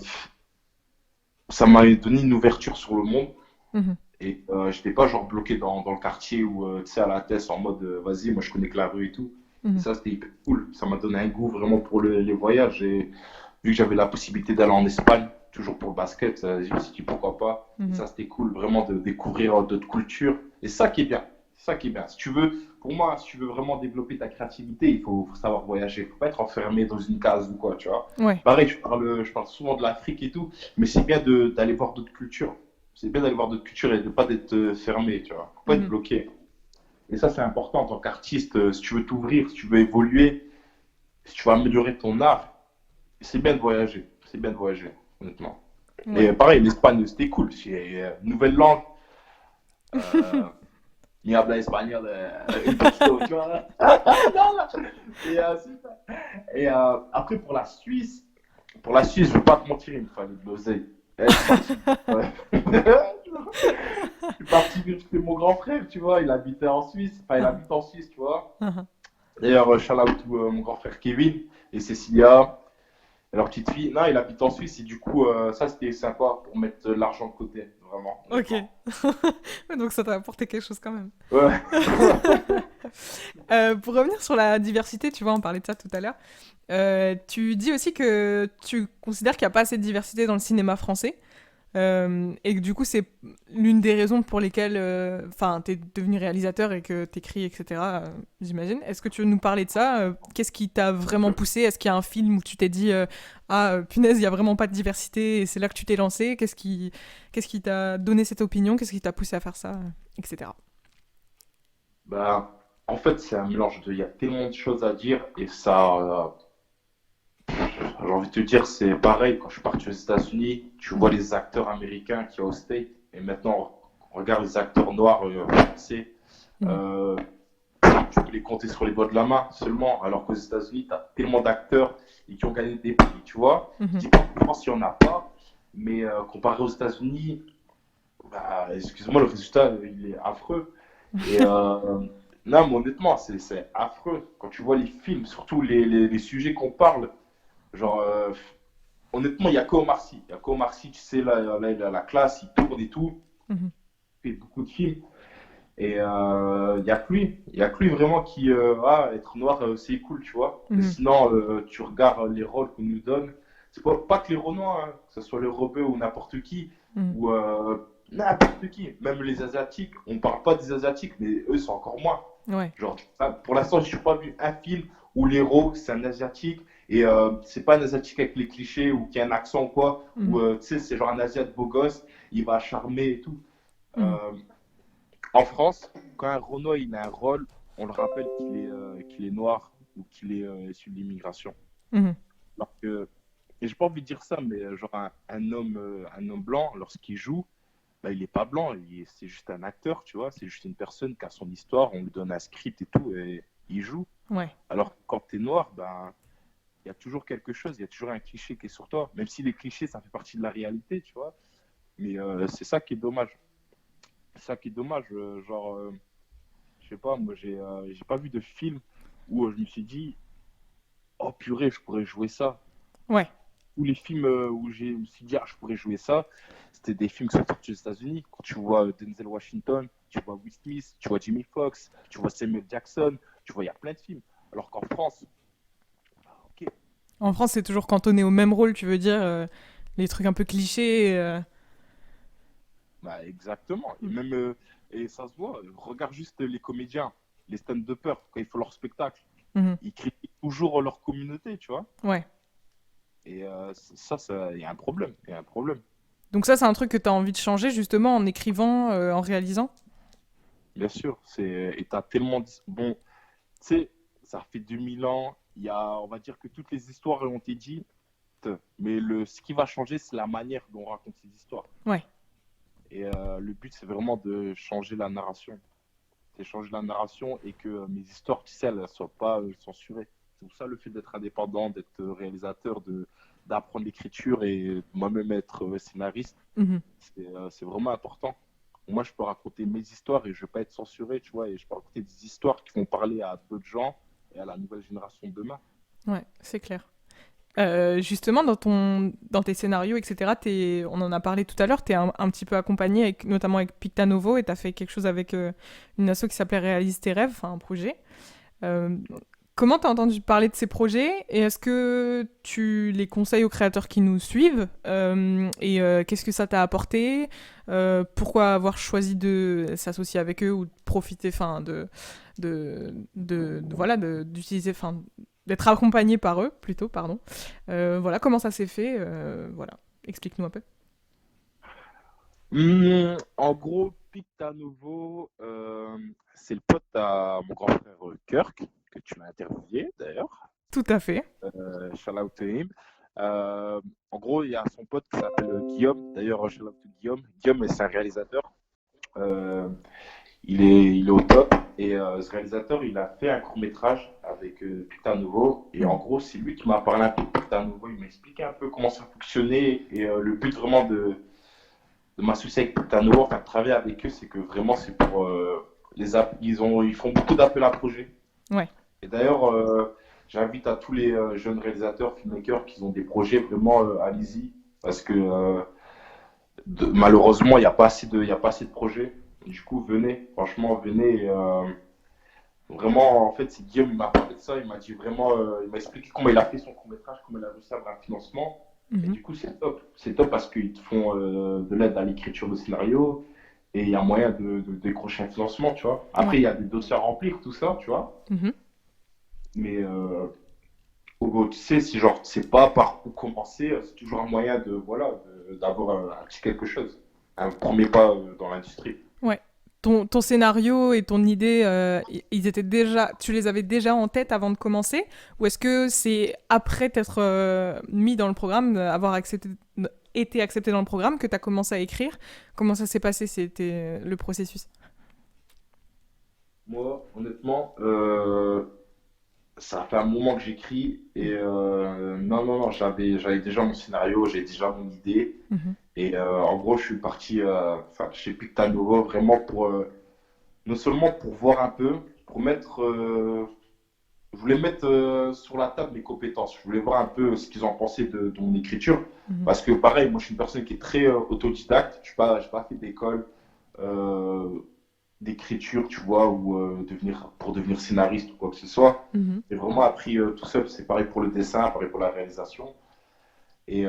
ça m'a donné une ouverture sur le monde Mhm. et j'étais pas genre bloqué dans le quartier ou tu sais à la tête en mode vas-y, moi je connais que la rue et tout. Et Mhm. ça, c'était hyper cool. Ça m'a donné un goût vraiment pour les voyages et vu que j'avais la possibilité d'aller en Espagne, toujours pour le basket, je me suis dit pourquoi pas. Et Mhm. ça, c'était cool vraiment de découvrir d'autres cultures. Et ça qui est bien. C'est ça qui est bien. Si tu veux, pour moi, si tu veux vraiment développer ta créativité, il faut savoir voyager. Il ne faut pas être enfermé dans une case ou quoi, tu vois. Ouais. Pareil, je parle souvent de l'Afrique et tout, mais c'est bien d'aller voir d'autres cultures. C'est bien d'aller voir d'autres cultures et de ne pas être fermé, tu vois. Faut pas être Mhm. bloqué. Et ça, c'est important en tant qu'artiste. Si tu veux t'ouvrir, si tu veux évoluer, si tu veux améliorer ton art, c'est bien de voyager. C'est bien de voyager, honnêtement. Et Ouais. pareil, l'Espagne, c'était cool. C'est une nouvelle langue. Euh, Mi habla espagnol, un poquito, tu vois. Non, là. C'est ça. Et après, pour la Suisse, je ne vais pas te mentir, il me fallait de l'oseille. Je suis parti. Ouais. Je suis parti vivre chez mon grand frère, tu vois. Il habitait en Suisse. Enfin, il Mhm. habite en Suisse, tu vois. Mhm. D'ailleurs, shout out to mon grand frère Kevin et Cecilia. Et leur petite fille, non, il habite en Suisse et du coup, ça c'était sympa pour mettre de l'argent de côté, vraiment, Ok. honnêtement. Donc ça t'a apporté quelque chose quand même. Ouais. Pour revenir sur la diversité, tu vois, on parlait de ça tout à l'heure. Tu dis aussi que tu considères qu'il n'y a pas assez de diversité dans le cinéma français. Et que du coup, c'est l'une des raisons pour lesquelles enfin, tu es devenu réalisateur et que tu écris, etc. J'imagine. Est-ce que tu veux nous parler de ça? Qu'est-ce qui t'a vraiment poussé? Est-ce qu'il y a un film où tu t'es dit ah, punaise, il n'y a vraiment pas de diversité et c'est là que tu t'es lancé? Qu'est-ce qui t'a donné cette opinion? Qu'est-ce qui t'a poussé à faire ça? Etc. Ben, en fait, c'est un mélange de. Il y a tellement de choses à dire et ça. J'ai envie de te dire, c'est pareil. Quand je suis parti aux États-Unis, tu vois Mhm. les acteurs américains qui y a au State et maintenant, on regarde les acteurs noirs français. Mhm. Euh, Tu peux les compter sur les doigts de la main seulement, alors qu'aux États-Unis, tu as tellement d'acteurs et qui ont gagné des prix, tu vois. Je Mhm. dis pas qu'en France, il n'y en a pas, mais comparé aux États-Unis, bah, excuse-moi, le résultat, il est affreux. Et non, mais honnêtement, c'est affreux. Quand tu vois les films, surtout les sujets qu'on parle, genre, honnêtement, il n'y a qu'Omar Sy. Il y a qu'Omar Sy, tu sais, là, il a la classe, il tourne et tout, Mhm. il fait beaucoup de films. Et il n'y a que lui. Il y a que lui vraiment qui, être noir, c'est cool, tu vois. Mais Mhm. sinon, tu regardes les rôles qu'on nous donne. C'est pas que les Renois, hein, que ce soit le Rebeu ou n'importe qui, Mhm. ou n'importe qui, même les Asiatiques. On ne parle pas des Asiatiques, mais eux, c'est encore moins. Ouais. Genre, pour l'instant, je n'ai pas vu un film où l'héros, c'est un Asiatique, et c'est pas un Asiatique avec les clichés ou qui a un accent ou quoi, ou Mhm. tu sais, c'est genre un Asiat beau gosse, il va charmer et tout. Mhm. Euh, En France, quand un Renoir il a un rôle, on le rappelle qu'il est noir ou qu'il est issu de l'immigration. Mhm. Alors que, et j'ai pas envie de dire ça, mais genre un homme blanc, lorsqu'il joue, bah, il est pas blanc, c'est juste un acteur, tu vois, c'est juste une personne qui a son histoire, on lui donne un script et tout, et il joue. Ouais. Alors que quand tu es noir, ben, il y a toujours quelque chose, il y a toujours un cliché qui est sur toi, même si les clichés, ça fait partie de la réalité, tu vois. Mais c'est ça qui est dommage. C'est ça qui est dommage, genre, je sais pas, moi j'ai pas vu de film où je me suis dit, oh purée, je pourrais jouer ça. Ouais. Tous les films où je me suis dit, ah, je pourrais jouer ça, c'était des films qui sont sortis aux États-Unis. Quand tu vois Denzel Washington, tu vois Will Smith, tu vois Jimmy Foxx, tu vois Samuel Jackson, tu vois, il y a plein de films. Alors qu'en France, ok, En France, c'est toujours cantonné au même rôle, tu veux dire, les trucs un peu clichés. bah exactement. Et même, et ça se voit, regarde juste les comédiens, les stand-uppers, quand ils font leur spectacle, Mhm. ils critiquent toujours leur communauté, tu vois. Ouais. Et il y a un problème, il y a un problème. Donc ça, c'est un truc que tu as envie de changer justement en écrivant, en réalisant. Bien sûr, et t'as tellement bon, tu sais, ça fait 2000 ans, il y a, on va dire que toutes les histoires ont été dites, mais ce qui va changer, c'est la manière dont on raconte ces histoires. Ouais. Et le but, c'est vraiment de changer la narration. C'est changer la narration et que mes histoires, tu sais, elles ne soient pas censurées. C'est pour ça le fait d'être indépendant, d'être réalisateur, d'apprendre l'écriture et moi-même être scénariste, Mhm. c'est vraiment important. Moi, je peux raconter mes histoires et je ne vais pas être censuré, tu vois, et je peux raconter des histoires qui vont parler à d'autres gens et à la nouvelle génération de demain. Ouais, c'est clair. Justement, dans tes scénarios, etc., on en a parlé tout à l'heure, tu es un petit peu accompagné, notamment avec Pictanovo, et tu as fait quelque chose avec une asso qui s'appelait Réalise tes rêves, enfin un projet. Euh, Comment tu as entendu parler de ces projets et est-ce que tu les conseilles aux créateurs qui nous suivent et qu'est-ce que ça t'a apporté? Pourquoi avoir choisi de s'associer avec eux ou de profiter, enfin, voilà, d'utiliser, enfin, d'être accompagné par eux plutôt, pardon. Voilà, comment ça s'est fait? Voilà, explique-nous un peu. En gros, Picta Novo, c'est le pote à mon grand frère Kirk, que tu m'as interviewé d'ailleurs. Tout à fait. Shout out to him. Euh, En gros, il y a son pote qui s'appelle Guillaume. D'ailleurs, shout out to Guillaume. Guillaume, c'est un réalisateur. Euh, il est au top. Et ce réalisateur, il a fait un court métrage avec Picta Novo. Et en Mhm. gros, c'est lui qui m'a parlé un peu de Picta Novo. Il m'a expliqué un peu comment ça fonctionnait et le but vraiment de m'associer avec Pictano, enfin de travailler avec eux, c'est que vraiment c'est pour ils font beaucoup d'appels à projets. Ouais. Et d'ailleurs, j'invite à tous les jeunes réalisateurs, filmmakers qui ont des projets vraiment allez-y, parce que malheureusement il n'y a pas assez de projets. Du coup, venez, franchement, venez. Vraiment, en fait, c'est Guillaume, il m'a parlé de ça, il m'a dit vraiment, il m'a expliqué comment il a fait son court-métrage, comment il a réussi à avoir un financement. Et Mhm. du coup, c'est top. C'est top parce qu'ils te font de l'aide à l'écriture de scénario et il y a moyen de décrocher un financement, tu vois. Après, Ouais. il y a des dossiers à remplir, tout ça, tu vois. Mhm. Mais tu sais, si genre, c'est pas par où commencer, c'est toujours un moyen de, voilà, d'avoir un petit quelque chose. Un premier pas dans l'industrie. Ouais. Ton scénario et ton idée, ils étaient déjà, tu les avais déjà en tête avant de commencer? Ou est-ce que c'est après t'être mis dans le programme, avoir été accepté dans le programme, que tu as commencé à écrire? Comment ça s'est passé? C'était le processus. Moi, honnêtement, ça fait un moment que j'écris et non, non, non, j'avais déjà mon scénario, j'ai déjà mon idée. Mhm. Et en gros, je suis parti enfin, chez Picta Novo vraiment pour, non seulement pour voir un peu, pour mettre, je voulais mettre sur la table mes compétences. Je voulais voir un peu ce qu'ils ont pensé de mon écriture. Mhm. Parce que pareil, moi je suis une personne qui est très autodidacte. Je pas fait d'école euh, d'écriture, tu vois, ou pour devenir scénariste ou quoi que ce soit. Mhm. J'ai vraiment appris tout seul. C'est pareil pour le dessin, pareil pour la réalisation. Et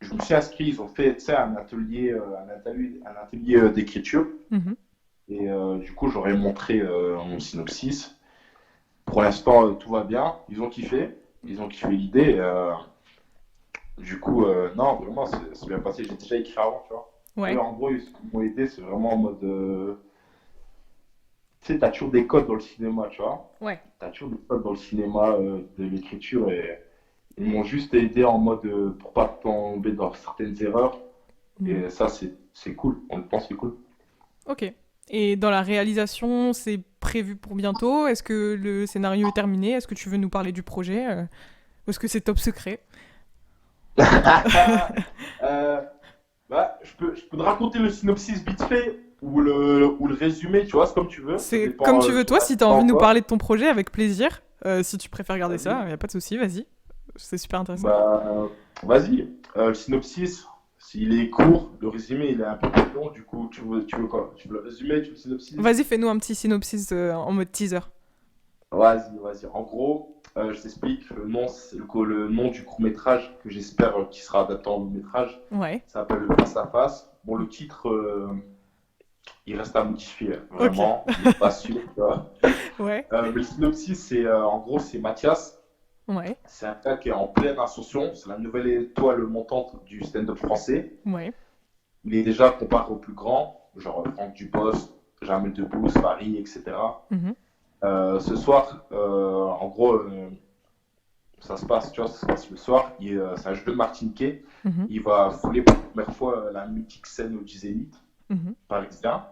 je me suis inscrit, ils ont fait, tu sais, un atelier d'écriture. Mhm. Et du coup, j'aurais montré mon synopsis. Pour l'instant, tout va bien. Ils ont kiffé l'idée. Du coup, non, vraiment, c'est bien passé. J'ai déjà écrit avant, tu vois. Eux, Ouais. en gros, ce qu'ils m'ont aidé, c'est vraiment en mode. Tu sais, t'as toujours des codes dans le cinéma, tu vois. Ouais. T'as toujours des codes dans le cinéma de l'écriture et ils m'ont juste aidé en mode pour pas tomber dans certaines erreurs. Mhm. Et ça, c'est cool. On le pense, c'est cool. Ok. Et dans la réalisation, c'est prévu pour bientôt? Est-ce que le scénario est terminé? Est-ce que tu veux nous parler du projet? Ou est-ce que c'est top secret? Euh, Bah, je peux te raconter le synopsis vite fait ou le résumé, tu vois, c'est comme tu veux. Ça C'est comme dépend tu veux, si toi. t'as Si du t'as envie temps de ou nous pas. parler de ton projet, avec plaisir. Si tu préfères garder ça, Vas-y. y a pas de souci, vas-y. C'est super intéressant. Bah, vas-y. Le synopsis, s'il est court, le résumé, il est un peu plus long. Du coup, tu veux quoi? Tu veux le résumé, tu veux le synopsis? Vas-y, fais-nous un petit synopsis en mode teaser. Vas-y, vas-y. En gros, je t'explique. Le nom, c'est le nom du court-métrage que j'espère qu'il sera adapté en long-métrage. Ouais. Ça s'appelle Face à Face. Bon, le titre, il reste à modifier, Ok. vraiment. Il n'est pas sûr, tu vois. Ouais. Mais le synopsis, c'est en gros, c'est Mathias. Ouais. C'est un gars qui est en pleine ascension. C'est la nouvelle étoile montante du stand-up français. Ouais. Il est déjà comparé aux plus grands, genre Franck Dubosc, Jamel Debbouze, Paris, etc. Mhm. Ce soir, en gros, ça se passe, tu vois, ça se passe le soir. C'est un jeu de Martiniquais. Mhm. Il va fouler pour la première fois la mythique scène du Zénith Mhm. parisien.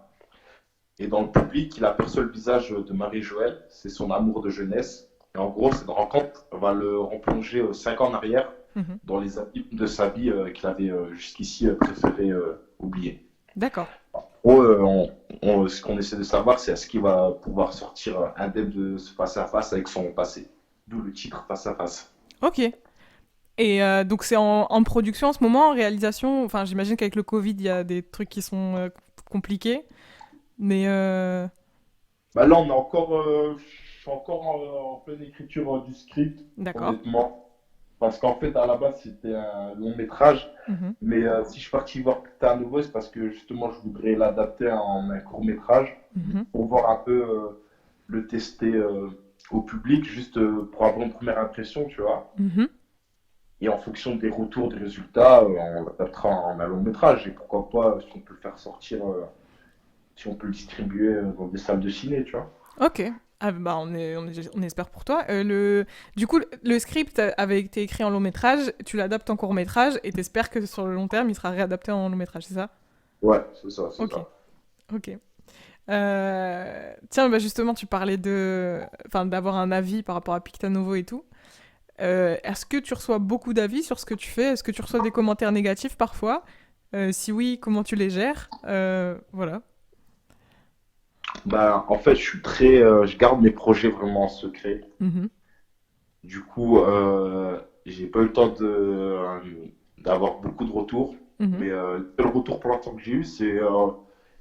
Et dans le public, il aperçoit le visage de Marie-Joëlle, c'est son amour de jeunesse. Et en gros, cette rencontre va le replonger 5 ans en arrière Mhm. dans les abîmes de sa vie qu'il avait jusqu'ici préféré oublier. D'accord. En gros, ce qu'on essaie de savoir, c'est est-ce qu'il va pouvoir sortir indemne de ce face-à-face avec son passé. D'où le titre Face à face. Ok. Et donc c'est en production en ce moment, en réalisation. Enfin, j'imagine qu'avec le Covid, il y a des trucs qui sont compliqués. Mais Bah là, je suis encore en pleine écriture du script, d'accord. honnêtement. Parce qu'en fait, à la base, c'était un long métrage. Mhm. Mais si je suis parti voir Picta à nouveau, c'est parce que justement, je voudrais l'adapter en un court métrage Mhm. pour voir un peu le tester au public, juste pour avoir une première impression, tu vois. Mhm. Et en fonction des retours, des résultats, on l'adaptera en un long métrage. Et pourquoi pas, si on peut le faire sortir, si on peut le distribuer dans des salles de ciné, tu vois. Ok. Ah, bah, on espère pour toi. Du coup, le script avait été écrit en long métrage, tu l'adaptes en court métrage et t'espères que sur le long terme, il sera réadapté en long métrage, c'est ça? Ouais, c'est ça, c'est Ok. ça. Ok. Tiens, bah justement, tu parlais enfin, d'avoir un avis par rapport à Pictanovo et tout. Est-ce que tu reçois beaucoup d'avis sur ce que tu fais? Est-ce que tu reçois des commentaires négatifs parfois? Si oui, comment tu les gères? Voilà. Bah, en fait, je garde mes projets vraiment en secret. Mhm. Du coup, j'ai pas eu le temps d'avoir beaucoup de retours. Mhm. Mais le seul retour pour l'instant que j'ai eu, c'est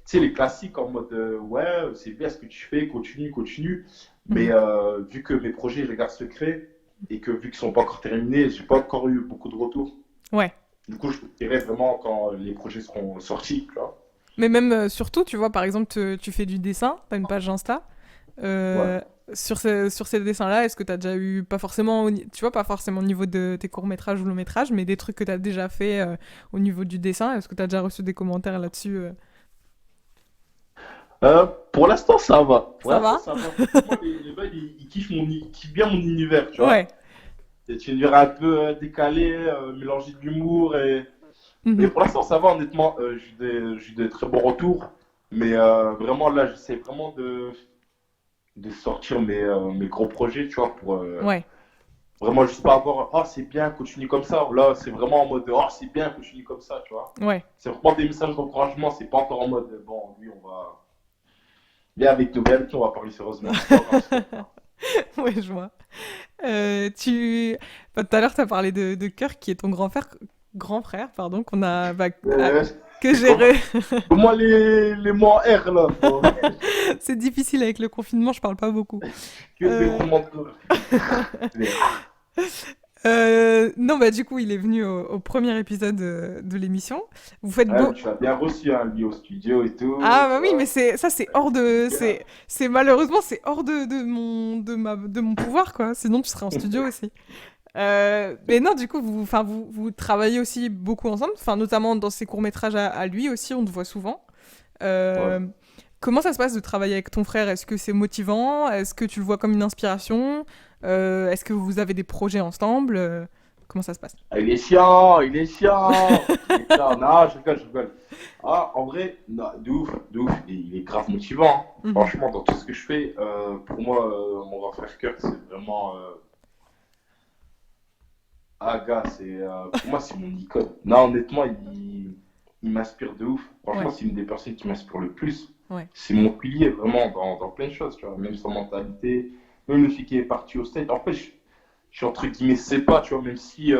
tu sais, les classiques en mode ouais, c'est bien ce que tu fais, continue, continue. Mais Mhm. vu que mes projets, je les garde secrets et que vu qu'ils sont pas encore terminés, j'ai pas encore eu beaucoup de retours. Ouais. Du coup, je te dirai vraiment quand les projets seront sortis, tu vois. Mais même surtout, tu vois, par exemple, tu fais du dessin, t'as une page Insta. Ouais. Euh, sur ces dessins-là, est-ce que t'as déjà eu, pas forcément, tu vois, pas forcément au niveau de tes courts-métrages ou longs-métrages, mais des trucs que t'as déjà fait au niveau du dessin, est-ce que t'as déjà reçu des commentaires là-dessus Pour l'instant, ça va. Pour Ça l'instant, va? ça va. Franchement, les gars, ils kiffent, ils kiffent bien mon univers, tu vois. Ouais. C'est un univers un peu décalé, mélangé d'humour. Et Mhm. pour l'instant, ça va, honnêtement. J'ai eu des très bons retours. Mais vraiment, là, j'essaie vraiment de sortir mes gros projets, tu vois, pour Ouais. vraiment juste pas avoir oh, c'est bien, continue comme ça. Là, c'est vraiment en mode oh, c'est bien, continue comme ça, tu vois. Ouais. C'est vraiment des messages d'encouragement. C'est pas encore en mode bon, lui, on va. Viens avec nous, on va parler sérieusement. C'est pas grave, c'est pas grave. Ouais, je vois. Enfin, tout à l'heure, tu as parlé de Kirk, qui est ton grand frère, pardon, qu'on a, Euh, que c'est comment, géré. comment les mots en R là faut- C'est difficile avec le confinement, je parle pas beaucoup. Que des Euh, roulements de. non, bah du coup, il est venu au premier épisode de l'émission. Vous faites Ah, beau. tu l'as bien reçu, hein, lui au studio et tout, Ah tu bah oui, mais vois. c'est hors de, Bien. c'est malheureusement c'est hors de mon pouvoir quoi. Sinon tu serais en studio aussi. Mais non, du coup, vous travaillez aussi beaucoup ensemble, enfin, notamment dans ses courts-métrages à lui aussi, on te voit souvent. Ouais. Euh, Comment ça se passe de travailler avec ton frère? Est-ce que c'est motivant? Est-ce que tu le vois comme une inspiration? Est-ce que vous avez des projets ensemble? Comment ça se passe? Ah, il est chiant, il est chiant. Il est chiant. Non, je rigole, je rigole. Ah, en vrai, non, de ouf, de ouf. Il est grave motivant, hein. Mhm. Franchement, dans tout ce que je fais, pour moi, mon grand frère Kurt, c'est vraiment. Ah, gars, pour moi, c'est mon icône. Non, honnêtement, il m'inspire de ouf. Franchement, Ouais, c'est une des personnes qui m'inspire le plus. ouais. C'est mon pilier, vraiment, dans plein de choses, tu vois. Même son mentalité, même le fait qu'il est parti au state. En fait, je suis entre guillemets, c'est pas, tu vois, même si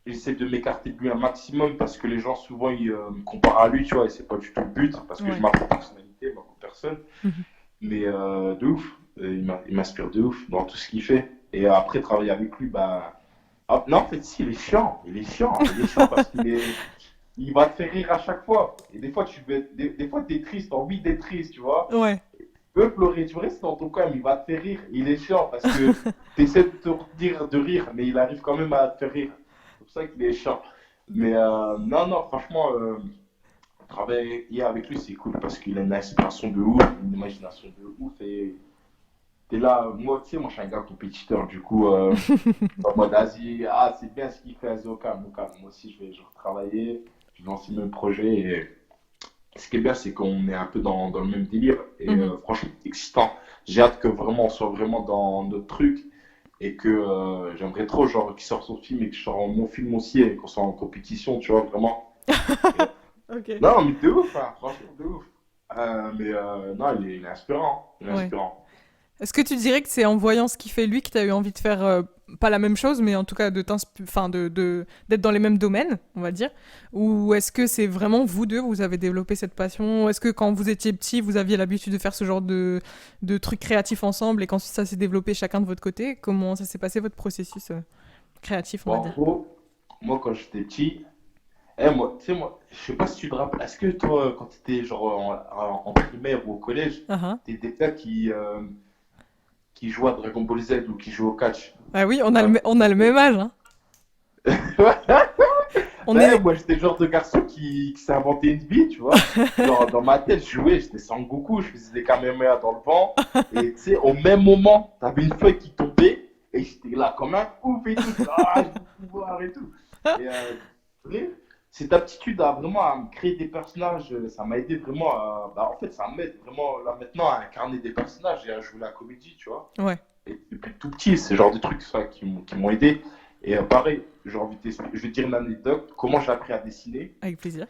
j'essaie de m'écarter de lui un maximum parce que les gens, souvent, ils me comparent à lui, tu vois, et c'est pas du tout le but parce que je Ouais. ma propre personnalité, ma propre personne. Mhm. Mais de ouf, il m'inspire de ouf dans tout ce qu'il fait. Et après, travailler avec lui, bah. Ah, non, en fait, si, il est chiant. Il est chiant parce il va te faire rire à chaque fois. Et des fois, des fois, t'es triste, t'as envie d'être triste, tu vois. Ouais. Tu peux pleurer, tu restes dans ton coin, mais il va te faire rire. Il est chiant parce que tu essaies de te dire de rire, mais il arrive quand même à te faire rire. C'est pour ça qu'il est chiant. Mais non, non, franchement, travailler avec lui, c'est cool parce qu'il a une inspiration de ouf, une imagination de ouf. Et t'es là, moi, tu sais, moi, je suis un gars compétiteur. Du coup, en mode Asie, ah, c'est bien ce qu'il fait, Asie, au calme, au calme. Moi aussi, je vais genre, travailler, je vais lancer mes projets. Et ce qui est bien, c'est qu'on est un peu dans le même délire. Et Mhm. franchement, c'est excitant. J'ai hâte que vraiment on soit vraiment dans notre truc. Et que j'aimerais trop genre qu'il sorte son film et que je sors mon film aussi et qu'on soit en compétition, tu vois, vraiment. Et- Ok. non, mais de ouf, hein, franchement, de ouf. Mais non, il est inspirant. Il est Ouais. inspirant. Est-ce que tu dirais que c'est en voyant ce qu'il fait lui que tu as eu envie de faire pas la même chose, mais en tout cas enfin d'être dans les mêmes domaines, on va dire? Ou est-ce que c'est vraiment vous deux, vous avez développé cette passion? Est-ce que quand vous étiez petit, vous aviez l'habitude de faire ce genre de trucs créatifs ensemble et qu'ensuite ça s'est développé chacun de votre côté? Comment ça s'est passé votre processus créatif, on Bon, va en dire? gros, moi, quand j'étais petit, moi, tu sais, moi, je sais pas si tu te rappelles, est-ce que toi, quand tu étais genre en primaire ou au collège, Ah ah. t'es des gars qui jouent à Dragon Ball Z ou qui jouent au catch? Ah oui, Ouais. on a le même âge, hein. On Ben, est... moi, j'étais le genre de garçon qui s'est inventé une vie, tu vois. Genre, dans ma tête, je jouais, j'étais Sangoku, je faisais des Kamehameha dans le vent. Et tu sais, au même moment, t'avais une feuille qui tombait, et j'étais là comme un ouf et tout. J'étais là, ah, je veux pouvoir et tout. Et vrai, cette aptitude à vraiment à me créer des personnages, ça m'a aidé vraiment à. Bah, en fait, ça m'aide vraiment là maintenant à incarner des personnages et à jouer la comédie, tu vois. Ouais, Et depuis tout petit, c'est le genre de trucs ça, qui m'ont aidé. Et pareil, j'ai envie de t'expliquer, je vais te dire une anecdote, comment j'ai appris à dessiner. avec plaisir.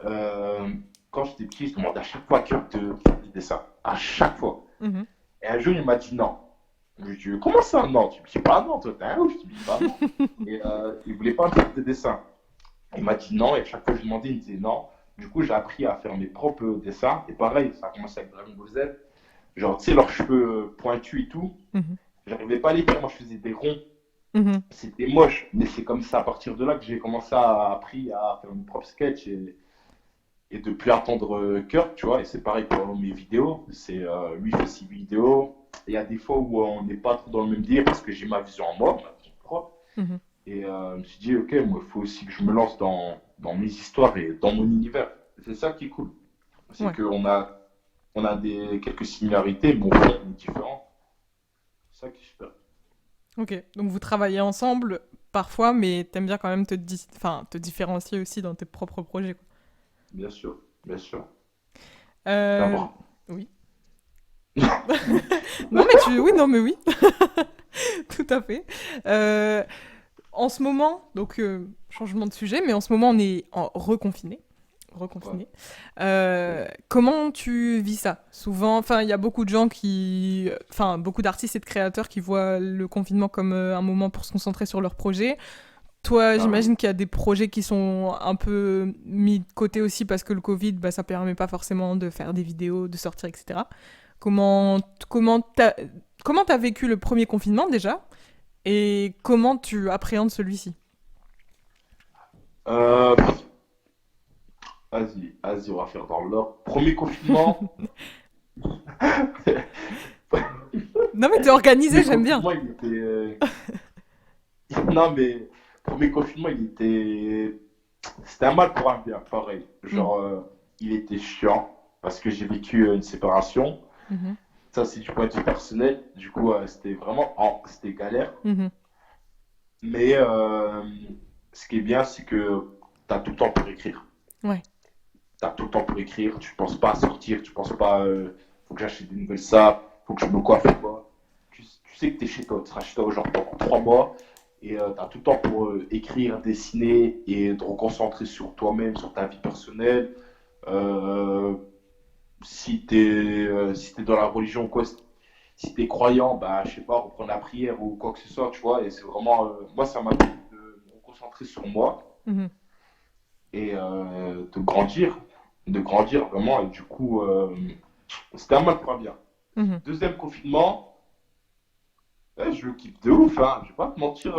Euh, Quand j'étais petit, je demandais à chaque fois à Kirk de faire des dessins. À chaque fois. Mhm. Et un jour, il m'a dit non. Je lui ai dit, comment ça, non? Tu me dis pas non, toi, t'es un ouf, tu me dis pas non. Et il voulait pas me faire des dessins. Il m'a dit non, et à chaque fois que je lui demandais, il me disait non. Du coup, j'ai appris à faire mes propres dessins. Et pareil, ça a commencé avec Dragon Ball Z. Genre, tu sais, leurs cheveux pointus et tout. Mhm. J'arrivais pas à les faire. Moi, je faisais des ronds. Mhm. C'était moche. Mais c'est comme ça, à partir de là, que j'ai commencé à appris à faire mes propres sketchs et de plus attendre Kurt, tu vois. Et c'est pareil pour mes vidéos. C'est lui, il fait ses vidéos. Il y a des fois où on n'est pas trop dans le même délire parce que j'ai ma vision en moi, ma vision propre. Mhm. Et je me suis dit, ok, moi, il faut aussi que je me lance dans mes histoires et dans mon univers. C'est ça qui est cool. C'est Ouais. qu'on a quelques similarités, mais au fond, on est différents. C'est ça qui est super. Ok. Donc vous travaillez ensemble parfois, mais t'aimes bien quand même te différencier aussi dans tes propres projets, quoi. Bien sûr, bien sûr. Euh, D'abord. Oui. Non mais oui, non mais oui, tout à fait. Euh, En ce moment, donc changement de sujet, mais en ce moment on est en reconfiné. Ouais. Reconfiné. Comment tu vis ça? Souvent, enfin, il y a beaucoup de gens enfin, beaucoup d'artistes et de créateurs qui voient le confinement comme un moment pour se concentrer sur leurs projets. Toi, Carrément. j'imagine qu'il y a des projets qui sont un peu mis de côté aussi parce que le Covid, bah, ça permet pas forcément de faire des vidéos, de sortir, etc. Comment, comment t'as, comment t'as vécu le premier confinement déjà? Et comment tu appréhendes celui-ci? Euh, vas-y, on va faire dans l'ordre. Premier confinement. Non mais t'es organisé, Premier j'aime bien. confinement, il était. Non, mais premier confinement, c'était un mal pour un bien, pareil. Mm. Genre, il était chiant parce que j'ai vécu une séparation. Mhm. Ça, c'est du point de vue personnel. Du coup, c'était vraiment, c'était galère. Mhm. Mais ce qui est bien, c'est que tu as tout le temps pour écrire. Ouais. Tu as tout le temps pour écrire. Tu ne penses pas à sortir. Tu ne penses pas, faut que j'achète des nouvelles sapes, faut que je me coiffe ou quoi. Tu sais que tu es chez toi. Tu seras chez toi genre pendant 3 mois. Et tu as tout le temps pour écrire, dessiner et te reconcentrer sur toi-même, sur ta vie personnelle. Euh, si t'es dans la religion ou quoi, si t'es croyant, bah, je sais pas, reprendre la prière ou quoi que ce soit, tu vois. Et c'est vraiment, moi, ça m'a permis de me concentrer sur moi Mhm. et de grandir vraiment. Et du coup, c'était un mal pour un bien. Mhm. Deuxième confinement, je le kiffe de ouf, hein. Je vais pas te mentir.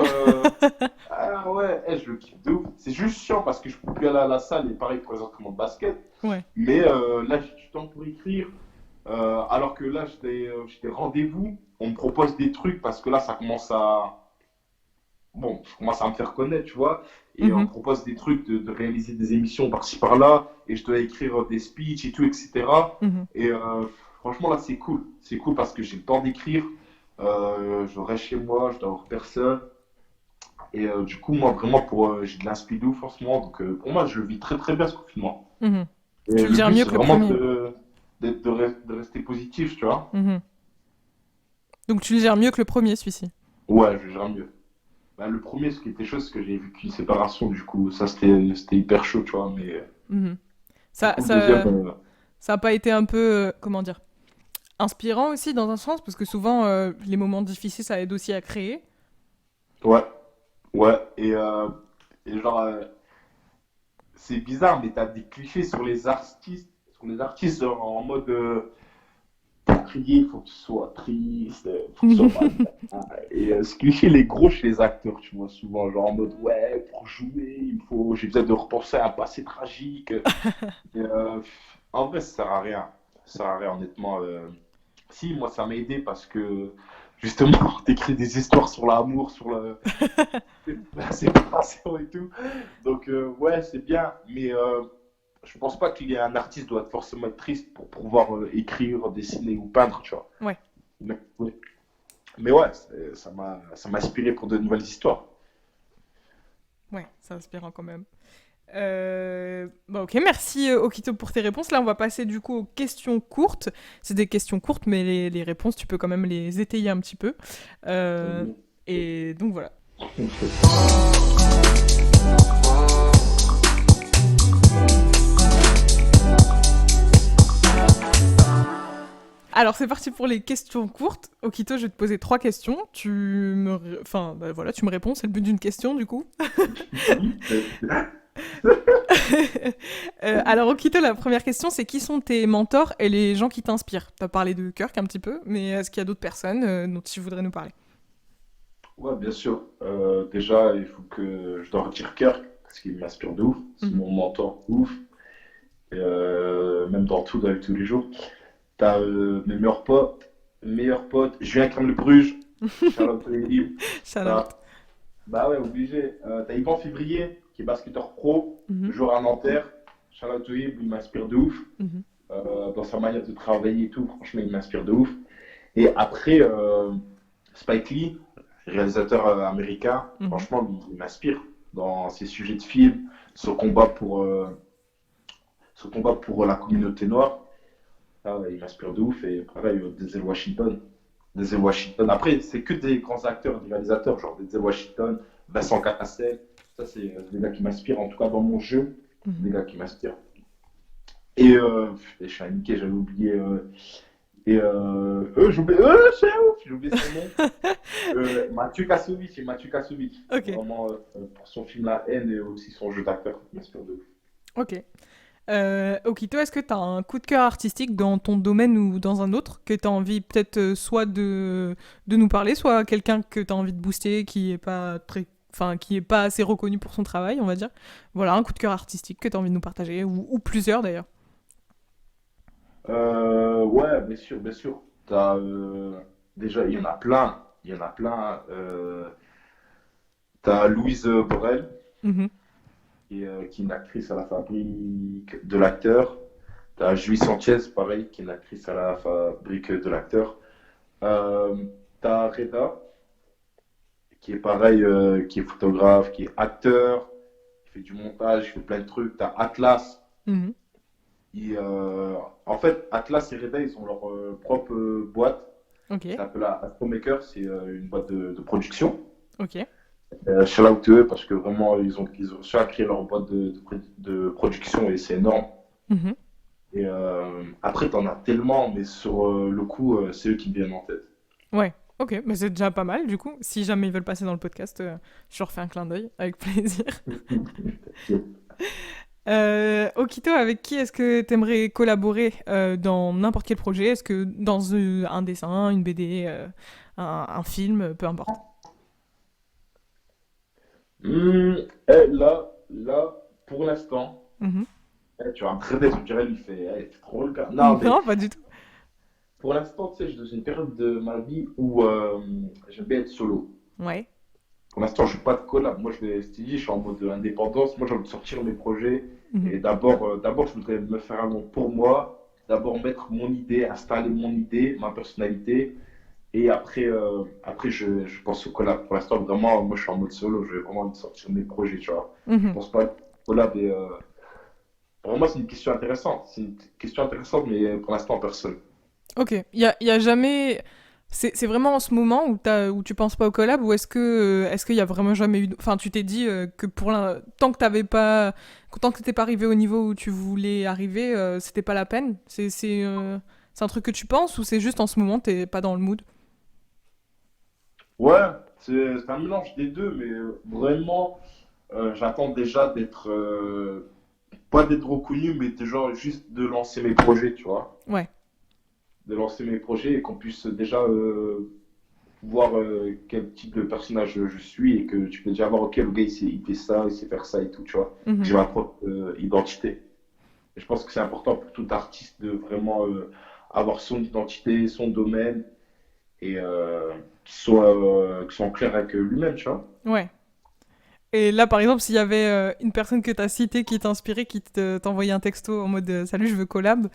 Ah ouais, je le kiffe de ouf. C'est juste chiant parce que je peux plus aller à la salle et pareil pour les entraînements de basket. Ouais. Mais là, j'ai du temps pour écrire. Alors que là, j'ai des rendez-vous. On me propose des trucs parce que là, ça commence à. Bon, je commence à me faire connaître, tu vois. Et on me Mhm. propose des trucs de réaliser des émissions par-ci par-là. Et je dois écrire des speeches et tout, etc. Mhm. Et franchement, là, c'est cool. C'est cool parce que j'ai le temps d'écrire. Je reste chez moi, je dois voir personne. Et du coup, moi, vraiment, j'ai de l'inspi de ouf en ce moment. Donc, pour moi, je le vis très, très bien ce confinement. Mhm. Tu Et le le gères but, mieux c'est que le vraiment premier. de rester positif, tu vois. Mhm. Donc tu le gères mieux que le premier, celui-ci. Ouais, je gère mieux. Bah, le premier, ce qui était chaud, c'est que j'ai vécu une séparation, du coup. Ça, c'était hyper chaud, tu vois. Mais Mhm. du Ça, coup, le deuxième, ça, ça a pas été un peu, comment dire, inspirant aussi dans un sens, parce que souvent les moments difficiles, ça aide aussi à créer. ouais, ouais. Et genre, c'est bizarre, mais t'as des clichés sur les artistes en mode. Pour crier, il faut que tu sois triste, il faut que tu sois mal. Et ce cliché, il est gros chez les acteurs, tu vois, souvent, genre en mode, ouais, pour jouer, j'ai besoin de repenser à un passé tragique. Et, en vrai, ça sert à rien. Ça sert à rien, honnêtement. Si, moi, ça m'a aidé parce que, justement, t'écris des histoires sur l'amour, sur la séparation et tout. Donc, ouais, c'est bien, mais je pense pas qu'il y ait un artiste doit forcément être triste pour pouvoir écrire, dessiner ou peindre, tu vois. Ouais, Ouais. Mais ouais, ça m'a inspiré pour de nouvelles histoires. ouais, c'est inspirant quand même. Bah ok, merci Okito pour tes réponses. Là, on va passer du coup aux questions courtes. C'est des questions courtes, mais les réponses, tu peux quand même les étayer un petit peu. Euh, et donc voilà. Alors c'est parti pour les questions courtes. Okito, je vais te poser 3 questions. Enfin, bah, voilà, tu me réponds. C'est le but d'une question du coup. Alors, Okito, la première question, c'est qui sont tes mentors et les gens qui t'inspirent? T'as parlé de Kirk un petit peu, mais est-ce qu'il y a d'autres personnes dont tu voudrais nous parler? Ouais, bien sûr. Déjà, il faut que je dois retirer Kirk parce qu'il m'inspire de ouf. C'est Mhm, mon mentor de ouf. Et, même dans la vie de tous les jours. T'as mes meilleurs potes. Julien Crème le Bruges. Charlotte Elim. shout out. T'as, bah ouais, obligé. T'as Yvan Février, qui est basketteur pro, Mhm, joueur à Nanterre. Charlotte Elim, il m'inspire de ouf. mhm, Dans sa manière de travailler et tout, franchement, il m'inspire de ouf. Et après, Spike Lee, réalisateur américain, mhm. franchement, il m'inspire dans ses sujets de film, son combat pour la communauté noire. Ah ouais, il m'inspire de ouf. Et pareil, Denzel Washington. Denzel Washington. Après, c'est que des grands acteurs, des réalisateurs, genre Denzel Washington, Vincent Cassel. Ça, c'est des gars qui m'inspirent. En tout cas, dans mon jeu, c'est des Mhm. gars qui m'inspirent. Et je suis un niqué, j'avais oublié. J'ai oublié son nom. Mathieu Kassovitz, et Mathieu Kassovitz. Ok, Vraiment, pour son film La haine et aussi son jeu d'acteur, qui m'inspire de ouf. ok. Okito, est-ce que tu as un coup de cœur artistique dans ton domaine ou dans un autre que tu as envie peut-être soit de nous parler, soit quelqu'un que tu as envie de booster qui est pas très, enfin, qui est pas assez reconnu pour son travail, on va dire. Voilà, un coup de cœur artistique que tu as envie de nous partager, ou plusieurs d'ailleurs. Ouais, bien sûr, bien sûr. Déjà, il y en a plein. Il y en a plein. T'as Louise Borel, Mhm, qui est une actrice à la fabrique de l'acteur. T'as Julie Sanchez, pareil, qui est une actrice à la fabrique de l'acteur. Euh, T'as Reda, qui est pareil, qui est photographe, qui est acteur, qui fait du montage, qui fait plein de trucs. T'as Atlas. mhm. En fait, Atlas et Reda, ils ont leur propre boîte. Ok, Ça s'appelle Astromaker, c'est une boîte de production. ok. Shout out to eux parce que vraiment, ils ont su à créer leur boîte de production et c'est énorme. Mhm. Et après, t'en as tellement, mais sur le coup, c'est eux qui me viennent en tête. Ouais, ok, mais c'est déjà pas mal du coup. Si jamais ils veulent passer dans le podcast, je leur fais un clin d'œil avec plaisir. Okito, avec qui est-ce que tu aimerais collaborer dans n'importe quel projet? Est-ce que dans un dessin, une BD, un film, peu importe. Là, pour l'instant, Mhm. tu vois, un très bête, on dirait, il fait, c'est trop le gars. Non, mais Non, pas du tout. pour l'instant, tu sais, je suis dans une période de ma vie où j'aime bien être solo. Ouais. Pour l'instant, je ne joue pas de collab. Moi, je t'ai dit, je suis en mode indépendance. Moi, j'ai envie de sortir mes projets. Mhm. Et d'abord, je voudrais me faire un nom pour moi. D'abord, mettre mon idée, installer mon idée, ma personnalité. Et après je pense au collab. Pour l'instant, vraiment, moi, je suis en mode solo. Je vais vraiment envie de sortir mes projets, tu vois. Je Mhm. pense pas que collab. Pour moi, c'est une question intéressante. C'est une question intéressante, mais pour l'instant, personne. Ok. Y a jamais. C'est vraiment en ce moment où, où tu penses pas au collab ou est-ce qu'il y a vraiment jamais eu. Enfin, tu t'es dit que tant que t'avais pas. Tant que t'étais pas arrivé au niveau où tu voulais arriver, c'était pas la peine? C'est un truc que tu penses ou c'est juste en ce moment t'es pas dans le mood? Ouais, c'est un mélange des deux, mais vraiment, j'attends déjà pas d'être reconnu, mais déjà juste de lancer mes projets, tu vois. Ouais. De lancer mes projets et qu'on puisse déjà voir quel type de personnage je suis et que tu peux déjà voir, ok, le gars, il fait ça, il sait faire ça et tout, tu vois. Mhm. J'ai ma propre identité. Et je pense que c'est important pour tout artiste de vraiment avoir son identité, son domaine et qu'il soit en clair avec lui-même, tu vois. Ouais. Et là, par exemple, s'il y avait une personne que t'as citée qui t'inspirait, qui t'envoyait un texto en mode Salut, je veux collab,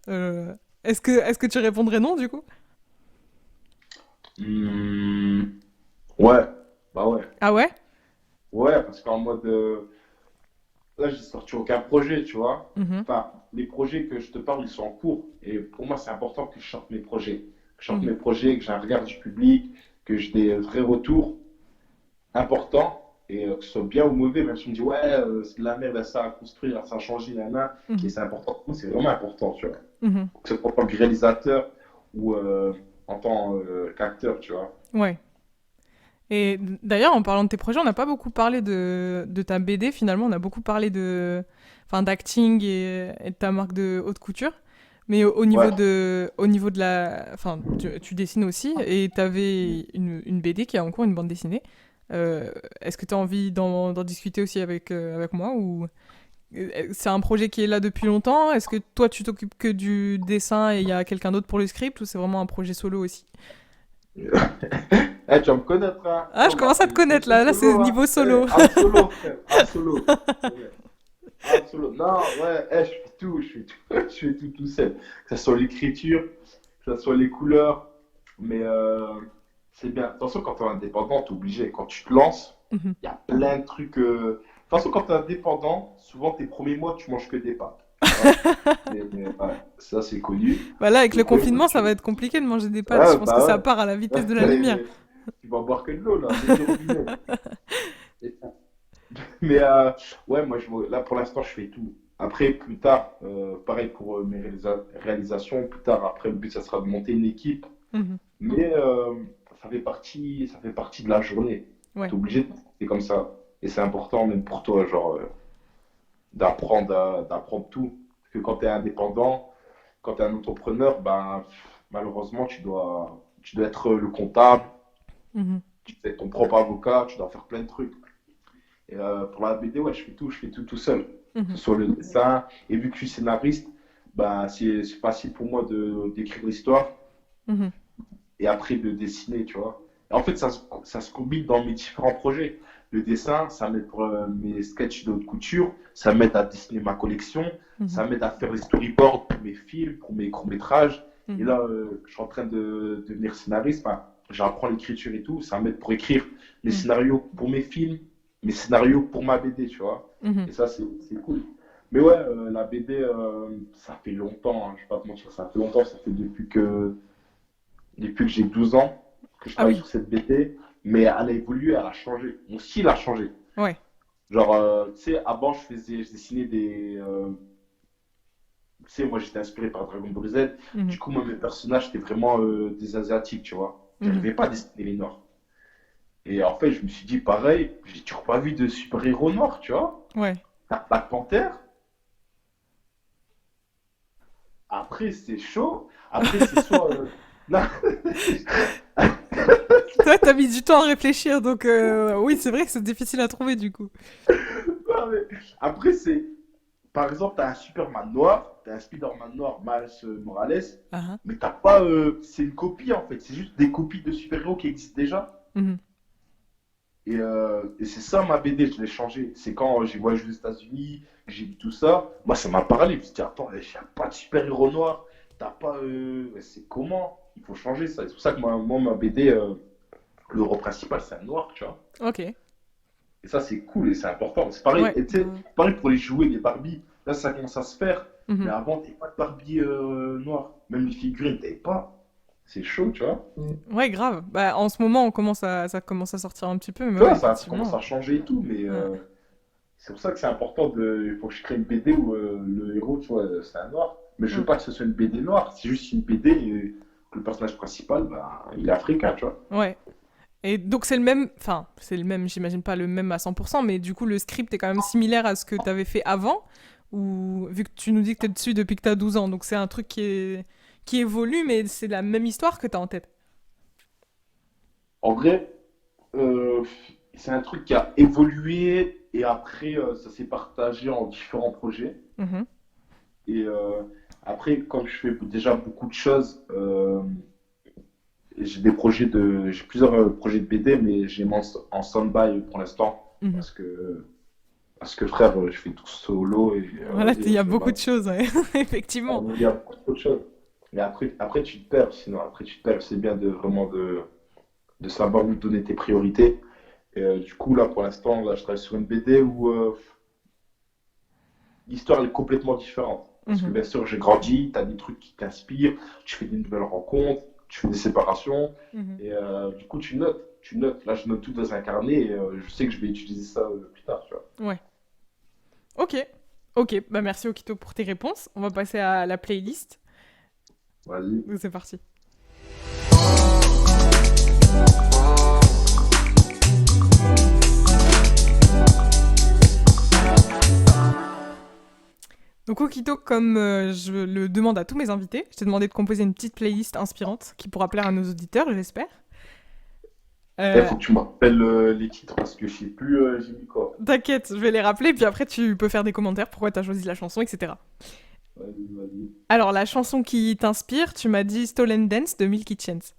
euh, est-ce que tu répondrais non du coup? Hmm, ouais, bah ouais. Ah ouais? Ouais, parce qu'en mode, là, j'ai sorti aucun projet, tu vois. Mhm. Enfin, les projets que je te parle, ils sont en cours. Et pour moi, c'est important que je sorte mes projets. Que je sorte Mhm. mes projets, que j'ai un regard du public, que j'ai des vrais retours importants. Et que ce soit bien ou mauvais, même si on me dit, ouais, c'est de la merde, ça à construire, ça a changé, nana. Et Mhm. c'est important. Pour moi, c'est vraiment important, tu vois. Mhm. Que ce soit en tant que réalisateur ou en tant qu'acteur, tu vois. Ouais. Et d'ailleurs, en parlant de tes projets, on n'a pas beaucoup parlé de ta BD finalement, on a beaucoup parlé enfin, d'acting et de ta marque de haute couture. Mais Ouais. au niveau de la... Enfin, tu dessines aussi et tu avais une BD qui est en cours, une bande dessinée. Est-ce que tu as envie d'en discuter aussi avec moi ou... C'est un projet qui est là depuis longtemps? Est-ce que toi, tu t'occupes que du dessin et il y a quelqu'un d'autre pour le script ou c'est vraiment un projet solo aussi? Eh, tu vas me connaître, hein. Ah, Moi, je on commence à m'appelle te connaître Monsieur là. Là, c'est Solo, hein. niveau Eh, solo. un solo, frère. Un solo. Ouais. Un solo. Non, ouais, je fais tout. Je fais tout, je fais tout seul. Que ce soit l'écriture, que ce soit les couleurs. Mais c'est bien. Attention, quand tu es indépendant, tu es obligé. Quand tu te lances, Mhm. il y a plein de trucs. De toute façon, quand tu es indépendant, souvent tes premiers mois, tu manges que des pâtes. Tu vois? Ouais, ça, c'est connu. Bah là, avec Le le premier mois, confinement, ça va être compliqué de manger des pâtes. Je Ouais, pense que bah ça ouais. part à la vitesse de la Ouais, lumière. tu vas boire que de l'eau, là, l'eau du robinet. Et- Mais ouais, moi, là, pour l'instant, je fais tout. Après, plus tard, pareil pour mes réalisations, plus tard, après, le but, ça sera de monter une équipe. Mhm. Mais ça fait partie de la journée. Ouais. Tu es obligé de c'est comme ça. Et c'est important, même pour toi, genre, d'apprendre tout. Parce que quand tu es indépendant, quand tu es un entrepreneur, ben, malheureusement, tu dois être le comptable, Mhm. tu dois être ton propre avocat, tu dois faire plein de trucs. Et pour la BD, ouais, je fais tout seul. Que Mhm. ce soit le dessin, et vu que je suis scénariste, ben, c'est facile pour moi d'écrire l'histoire Mhm. et après de dessiner, tu vois. Et en fait, ça se combine dans mes différents projets. Le dessin, ça m'aide pour mes sketchs de haute couture, ça m'aide à dessiner ma collection, Mhm. ça m'aide à faire les storyboards pour mes films, pour mes courts-métrages. Et Mhm. là, je suis en train de devenir scénariste. Enfin, j'apprends l'écriture et tout. Ça m'aide pour écrire les Mhm. scénarios pour mes films, mes scénarios pour ma BD, tu vois. Mhm. Et ça, c'est cool. Mais ouais, la BD, ça fait longtemps, hein, je vais pas te mentir, ça fait longtemps, ça fait depuis que j'ai 12 ans que je Ah travaille oui. sur cette BD, mais elle a évolué, elle a changé. Mon style a changé. Ouais. Genre, tu sais, avant, je dessinais tu sais, moi, j'étais inspiré par Dragon Ball Z. Mhm. Du coup, moi, mes personnages, c'était vraiment des Asiatiques, tu vois. Mhm. J'arrivais pas à dessiner les Noirs. Et en fait, je me suis dit, pareil, j'ai toujours pas vu de super-héros noirs, tu vois. Ouais. T'as Black Panther, après, c'est chaud. Après, c'est soit... non, Toi, t'as mis du temps à réfléchir, donc oui, c'est vrai que c'est difficile à trouver du coup. non, mais après, c'est... Par exemple, t'as un Superman noir, t'as un Spider-Man noir, Miles Morales, Ah ah. mais t'as pas. C'est une copie en fait, c'est juste des copies de super-héros qui existent déjà. Mhm. Et c'est ça ma BD, je l'ai changé. C'est quand j'ai voyagé aux États-Unis, que j'ai vu tout ça, moi ça m'a parlé. Je me suis dit, attends, il n'y a pas de super-héros noir, t'as pas. C'est comment? Il faut changer ça. C'est pour ça que moi ma BD, le rôle principal, c'est un noir, tu vois. Ok. Et ça, c'est cool et c'est important. C'est pareil, Ouais. et tu sais, pareil pour les jouets, les Barbie. Là, ça commence à se faire. Mais Mhm. avant, t'avais pas de Barbie noire. Même les figurines, t'avais pas. C'est chaud, tu vois. Ouais, grave. Bah, en ce moment, ça commence à sortir un petit peu, mais Tu ouais, vois, ça commence effectivement. à changer et tout. Mais Ouais. c'est pour ça que c'est important de. Il faut que je crée une BD où le héros, tu vois, c'est un noir. Mais je veux Mm. pas que ce soit une BD noire. C'est juste une BD et que le personnage principal, bah, il est africain, tu vois. Ouais. Et donc c'est le même, enfin, c'est le même, j'imagine pas le même à 100%, mais du coup le script est quand même similaire à ce que t'avais fait avant, ou vu que tu nous dis que t'es dessus depuis que t'as 12 ans, donc c'est un truc qui évolue, mais c'est la même histoire que t'as en tête. En vrai, Euh, c'est un truc qui a évolué et après ça s'est partagé en différents projets. Mhm. Et après, comme je fais déjà beaucoup de choses, j'ai plusieurs projets de BD, mais j'ai mis en stand-by pour l'instant Mhm. parce que frère, je fais tout solo et Voilà, vas-y, il y a je vais beaucoup pas. de choses, ouais. Effectivement. Il y a beaucoup trop de choses. Mais après tu te perds. Sinon, après tu te perds. C'est bien de vraiment de savoir où donner tes priorités. Et du coup, là, pour l'instant, là, je travaille sur une BD où l'histoire est complètement différente. Parce que Mhm. bien sûr, j'ai grandi, tu as des trucs qui t'inspirent, tu fais des nouvelles rencontres, tu fais des séparations, Mhm. et du coup, tu notes. Tu notes. Là, je note tout dans un carnet et je sais que je vais utiliser ça plus tard, tu vois. Ouais. Ok. Ok, bah merci Okito pour tes réponses. On va passer à la playlist. Vas-y. Donc c'est parti. Donc, Okito, comme je le demande à tous mes invités, je t'ai demandé de composer une petite playlist inspirante qui pourra plaire à nos auditeurs, j'espère. Il Euh, faut que tu me rappelles les titres parce que je sais plus j'ai mis quoi. T'inquiète, je vais les rappeler, puis après tu peux faire des commentaires, pourquoi t'as choisi la chanson, etc. Vas-y, vas-y. Alors, la chanson qui t'inspire, tu m'as dit Stolen Dance de Milky Chance.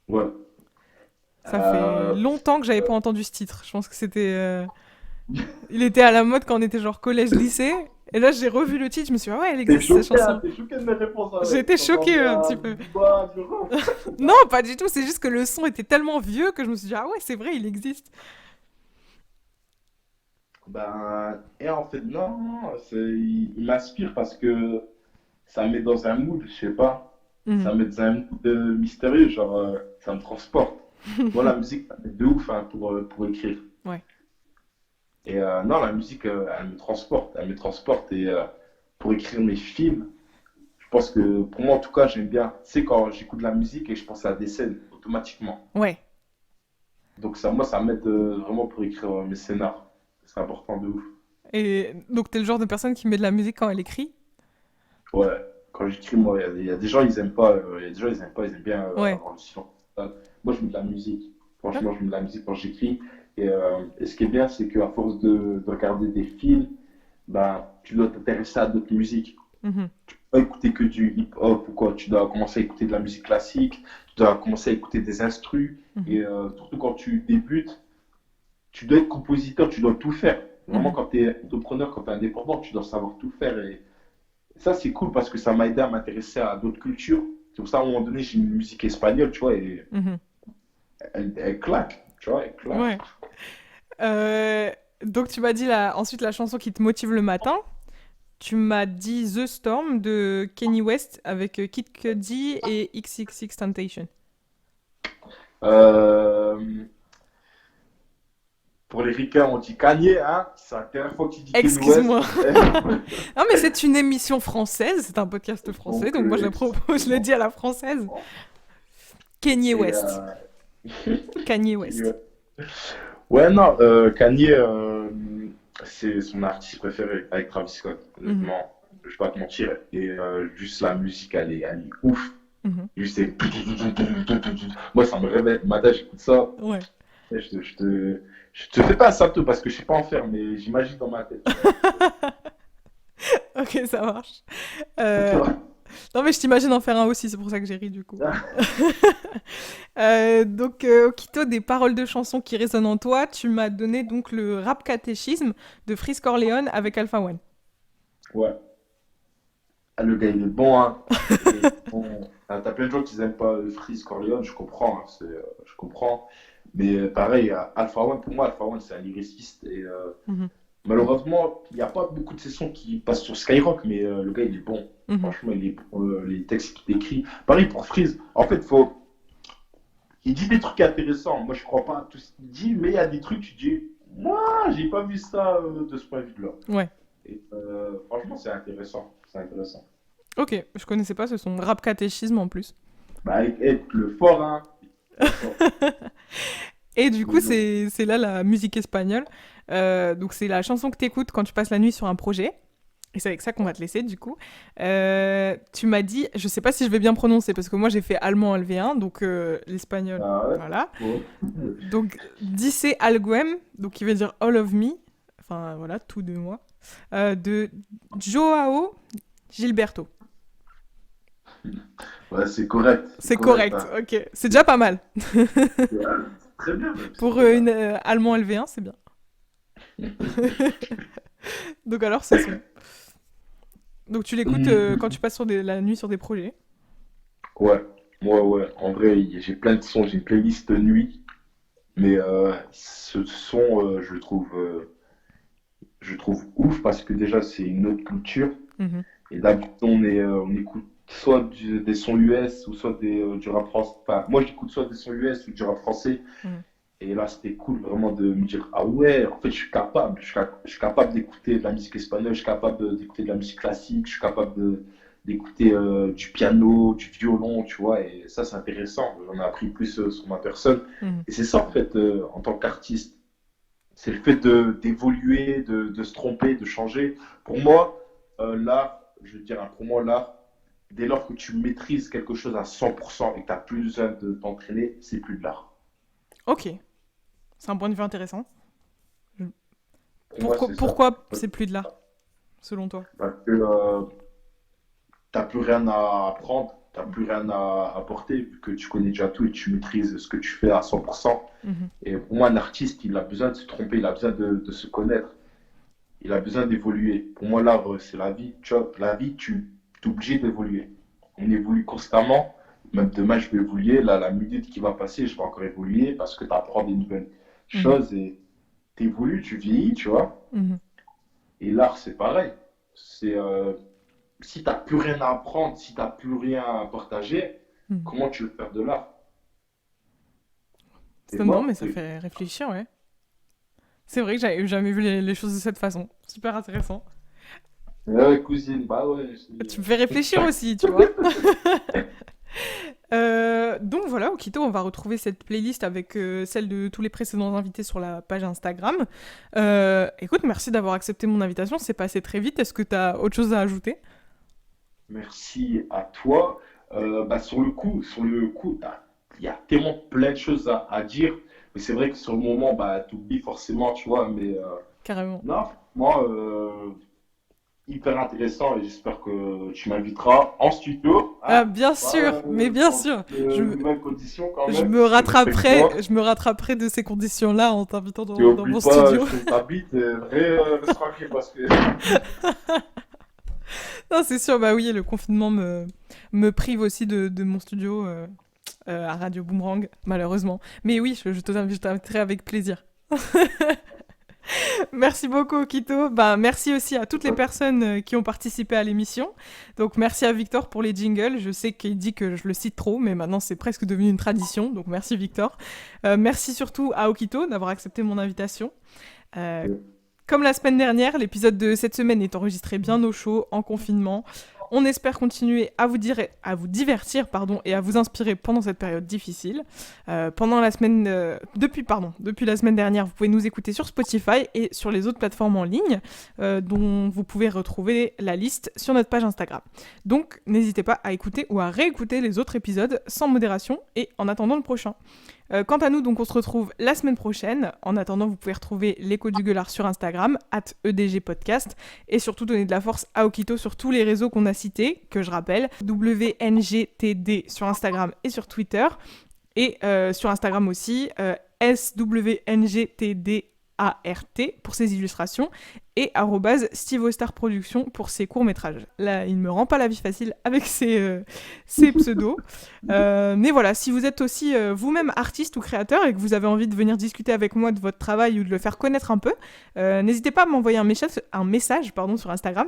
Ouais. Ça fait Euh, longtemps que j'avais pas entendu ce titre. Je pense que c'était. Il était à la mode quand on était genre collège-lycée. Et là, j'ai revu le titre, je me suis dit, ah ouais, elle T'es existe cette choqué, hein, chanson. t'es choqué de mes réponses J'ai avec. été Tu choquée t'attendais un à petit peu. Booba, du rap. Non, pas du tout, c'est juste que le son était tellement vieux que je me suis dit, ah ouais, c'est vrai, il existe. Ben, et en fait, non, il m'inspire parce que ça me met dans un mood, je sais pas. Mhm. Ça me met dans un mood mystérieux, genre, ça me transporte. Moi, la musique, ça m'aide de ouf hein, pour écrire. Ouais. Et non, la musique, elle me transporte. Elle me transporte. Et pour écrire mes films, je pense que, pour moi en tout cas, j'aime bien. Tu sais, quand j'écoute de la musique et je pense à des scènes, automatiquement. Ouais. Donc, ça, moi, ça m'aide vraiment pour écrire mes scénars. C'est important de ouf. Et donc, t'es le genre de personne qui met de la musique quand elle écrit? Ouais, quand j'écris, moi, il y a des gens, ils aiment pas. Il y a des gens, ils aiment pas, ils aiment bien Ouais. avoir le silence. Moi, je mets de la musique. Ah, Franchement, je mets de la musique quand j'écris. Et ce qui est bien, c'est qu'à force de regarder des films, bah, tu dois t'intéresser à d'autres musiques. mhm, Tu peux pas écouter que du hip-hop ou quoi. Tu dois commencer à écouter de la musique classique, tu dois commencer à écouter des instrus. mhm, Et surtout quand tu débutes, tu dois être compositeur, tu dois tout faire. Vraiment, mhm. quand tu es entrepreneur, quand tu es indépendant, tu dois savoir tout faire. Et ça, c'est cool parce que ça m'a aidé à m'intéresser à d'autres cultures. C'est pour ça, à un moment donné, j'ai une musique espagnole, tu vois, et Mhm. elle claque, tu vois, elle claque. Ouais. Euh, donc, tu m'as dit ensuite la chanson qui te motive le matin. Tu m'as dit The Storm de Kanye West avec Kid Cudi et XXXTentacion. Euh, pour les ricains, on dit Kanye, hein. C'est la dernière fois que tu dis Kanye West. Excuse-moi. Non, mais c'est une émission française, c'est un podcast français, Donc, donc moi je le propose, je le dis à la française. Kanye et, West. Kanye Kanye West. ouais, non, Kanye, c'est son artiste préféré avec Travis Scott, Mhm, honnêtement. Je vais pas te mentir. Et juste la musique, elle est ouf. mhm. Juste, moi, ça me réveille. Le matin, j'écoute ça. Ouais. Et je te fais pas un salto parce que je sais pas en faire, mais j'imagine dans ma tête, tu vois. Ok, ça marche. Euh, Non, mais je t'imagine en faire un aussi, c'est pour ça que j'ai ri du coup. Donc, Okito, des paroles de chansons qui résonnent en toi, tu m'as donné donc le rap catéchisme de Freeze Corleone avec Alpha One. Ouais. Ah, le gars, il est bon, hein. Il est bon. Ah, t'as plein de gens qui n'aiment pas le Freeze Corleone, je comprends, hein, je comprends. Mais pareil, Alpha One, pour moi, Alpha One, c'est un lyriciste. Et Mhm, malheureusement, il n'y a pas beaucoup de sessions qui passent sur Skyrock, mais le gars, il est bon. mhm, Franchement, il est bon. Les textes qu'il écrit. Pareil pour Freeze. En fait, il dit des trucs intéressants. Moi, je crois pas à tout ce qu'il dit, mais il y a des trucs, tu dis, moi, j'ai pas vu ça de ce point de vue-là. ouais. Et franchement, c'est intéressant. C'est intéressant. Ok, je connaissais pas ce son. Rap catéchisme en plus. Bah, avec le fort, hein. Le fort. Et du coup, Mais non. c'est là la musique espagnole. Donc, c'est la chanson que t'écoutes quand tu passes la nuit sur un projet. Et c'est avec ça qu'on va te laisser, du coup. Tu m'as dit, je sais pas si je vais bien prononcer, parce que moi j'ai fait allemand LV1, donc l'espagnol, Ah ouais. voilà. Ouais. Donc, Dice Alguem, donc qui veut dire All of Me, enfin voilà, tout de moi, de Joao Gilberto. Ouais, c'est correct. C'est C'est correct, correct, hein. ok. C'est déjà pas mal. Ouais, c'est très bien, même. C'est Pour très bien. une allemand LV1, c'est bien. Donc alors, ce son. Donc tu l'écoutes quand Hum, tu passes la nuit sur des projets. ouais, ouais. En vrai, j'ai plein de sons. J'ai une playlist nuit. Mais ce son, je le trouve ouf parce que déjà, c'est une autre culture. Mhm, Et d'habitude, on écoute soit des sons US ou soit du rap français. Enfin, moi, j'écoute soit des sons US ou du rap français. mhm, Et là, c'était cool vraiment de me dire, ah ouais, en fait, je suis capable. Je suis capable d'écouter de la musique espagnole, je suis capable d'écouter de la musique classique, je suis capable d'écouter du piano, du violon, tu vois. Et ça, c'est intéressant. J'en ai appris plus sur ma personne. mhm. Et c'est ça, en fait, en tant qu'artiste. C'est le fait d'évoluer, de se tromper, de changer. Pour moi, l'art, je veux dire, pour moi, l'art, dès lors que tu maîtrises quelque chose à 100% et que tu n'as plus besoin de t'entraîner, c'est plus de l'art. Ok, c'est un point de vue intéressant. Pour moi, c'est ça. Pourquoi c'est plus de l'art, selon toi? Parce que t'as plus rien à apprendre, t'as plus rien à apporter, vu que tu connais déjà tout et tu maîtrises ce que tu fais à 100%. Mhm, Et pour moi, un artiste, il a besoin de se tromper, il a besoin de se connaître, il a besoin d'évoluer. Pour moi, l'art, c'est la vie. Tu vois, la vie, tu es obligé d'évoluer. On évolue constamment. Même demain, je vais évoluer. Là, la minute qui va passer, je vais encore évoluer parce que tu apprends des nouvelles mhm, choses et tu évolues, tu vieillis, tu vois. mhm, Et l'art, c'est pareil. C'est si tu n'as plus rien à apprendre, si tu n'as plus rien à partager, mhm. comment tu veux faire de l'art? C'est Non, mais mort. ça fait réfléchir, ouais. C'est vrai que j'avais jamais vu les choses de cette façon. Super intéressant. Ouais, cousine, bah ouais. Tu me fais réfléchir aussi, tu vois. Donc voilà, Okito, on va retrouver cette playlist avec celle de tous les précédents invités sur la page Instagram. Écoute, merci d'avoir accepté mon invitation, c'est passé très vite. Est-ce que tu as autre chose à ajouter? Merci à toi. Bah, sur le coup, il y a tellement plein de choses à dire. Mais c'est vrai que sur le moment, bah, tu oublies forcément, tu vois. Mais Carrément. non, moi, hyper intéressant et j'espère que tu m'inviteras en studio, Ah, hein, bien pas sûr, mais bien dans sûr. Je, me- nouvelles conditions quand je même. me Je respecte toi. rattraperai, je me rattraperai de ces conditions-là en t'invitant Et dans oublie mon pas, studio. je t'habite, reste tranquille parce que. Non, c'est sûr, bah oui, le confinement me prive aussi de mon studio à Radio Boomerang, malheureusement. Mais oui, je t'inviterai avec plaisir. Merci beaucoup, Kito. Bah, merci aussi à toutes les personnes qui ont participé à l'émission. Donc, merci à Victor pour les jingles. Je sais qu'il dit que je le cite trop, mais maintenant c'est presque devenu une tradition. Donc, merci, Victor. Merci surtout à Okito d'avoir accepté mon invitation. Euh, Comme la semaine dernière, l'épisode de cette semaine est enregistré bien au chaud, en confinement. On espère continuer à vous divertir et à vous inspirer pendant cette période difficile. Depuis la semaine dernière, vous pouvez nous écouter sur Spotify et sur les autres plateformes en ligne, dont vous pouvez retrouver la liste sur notre page Instagram. Donc, n'hésitez pas à écouter ou à réécouter les autres épisodes sans modération et en attendant le prochain. Quant à nous, donc, on se retrouve la semaine prochaine. En attendant, vous pouvez retrouver l'écho du gueulard sur Instagram, @edgpodcast, et surtout donner de la force à Okito sur tous les réseaux qu'on a cités, que je rappelle, WNGTD sur Instagram et sur Twitter, et sur Instagram aussi, SWNGTDART pour ses illustrations, et @SteveOstar Productions pour ses courts-métrages. Là, il me rend pas la vie facile avec ses pseudos. Mais voilà, si vous êtes aussi vous-même artiste ou créateur et que vous avez envie de venir discuter avec moi de votre travail ou de le faire connaître un peu, n'hésitez pas à m'envoyer un message sur Instagram,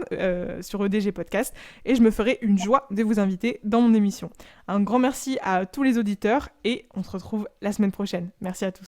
sur EDG Podcast, et je me ferai une joie de vous inviter dans mon émission. Un grand merci à tous les auditeurs et on se retrouve la semaine prochaine. Merci à tous.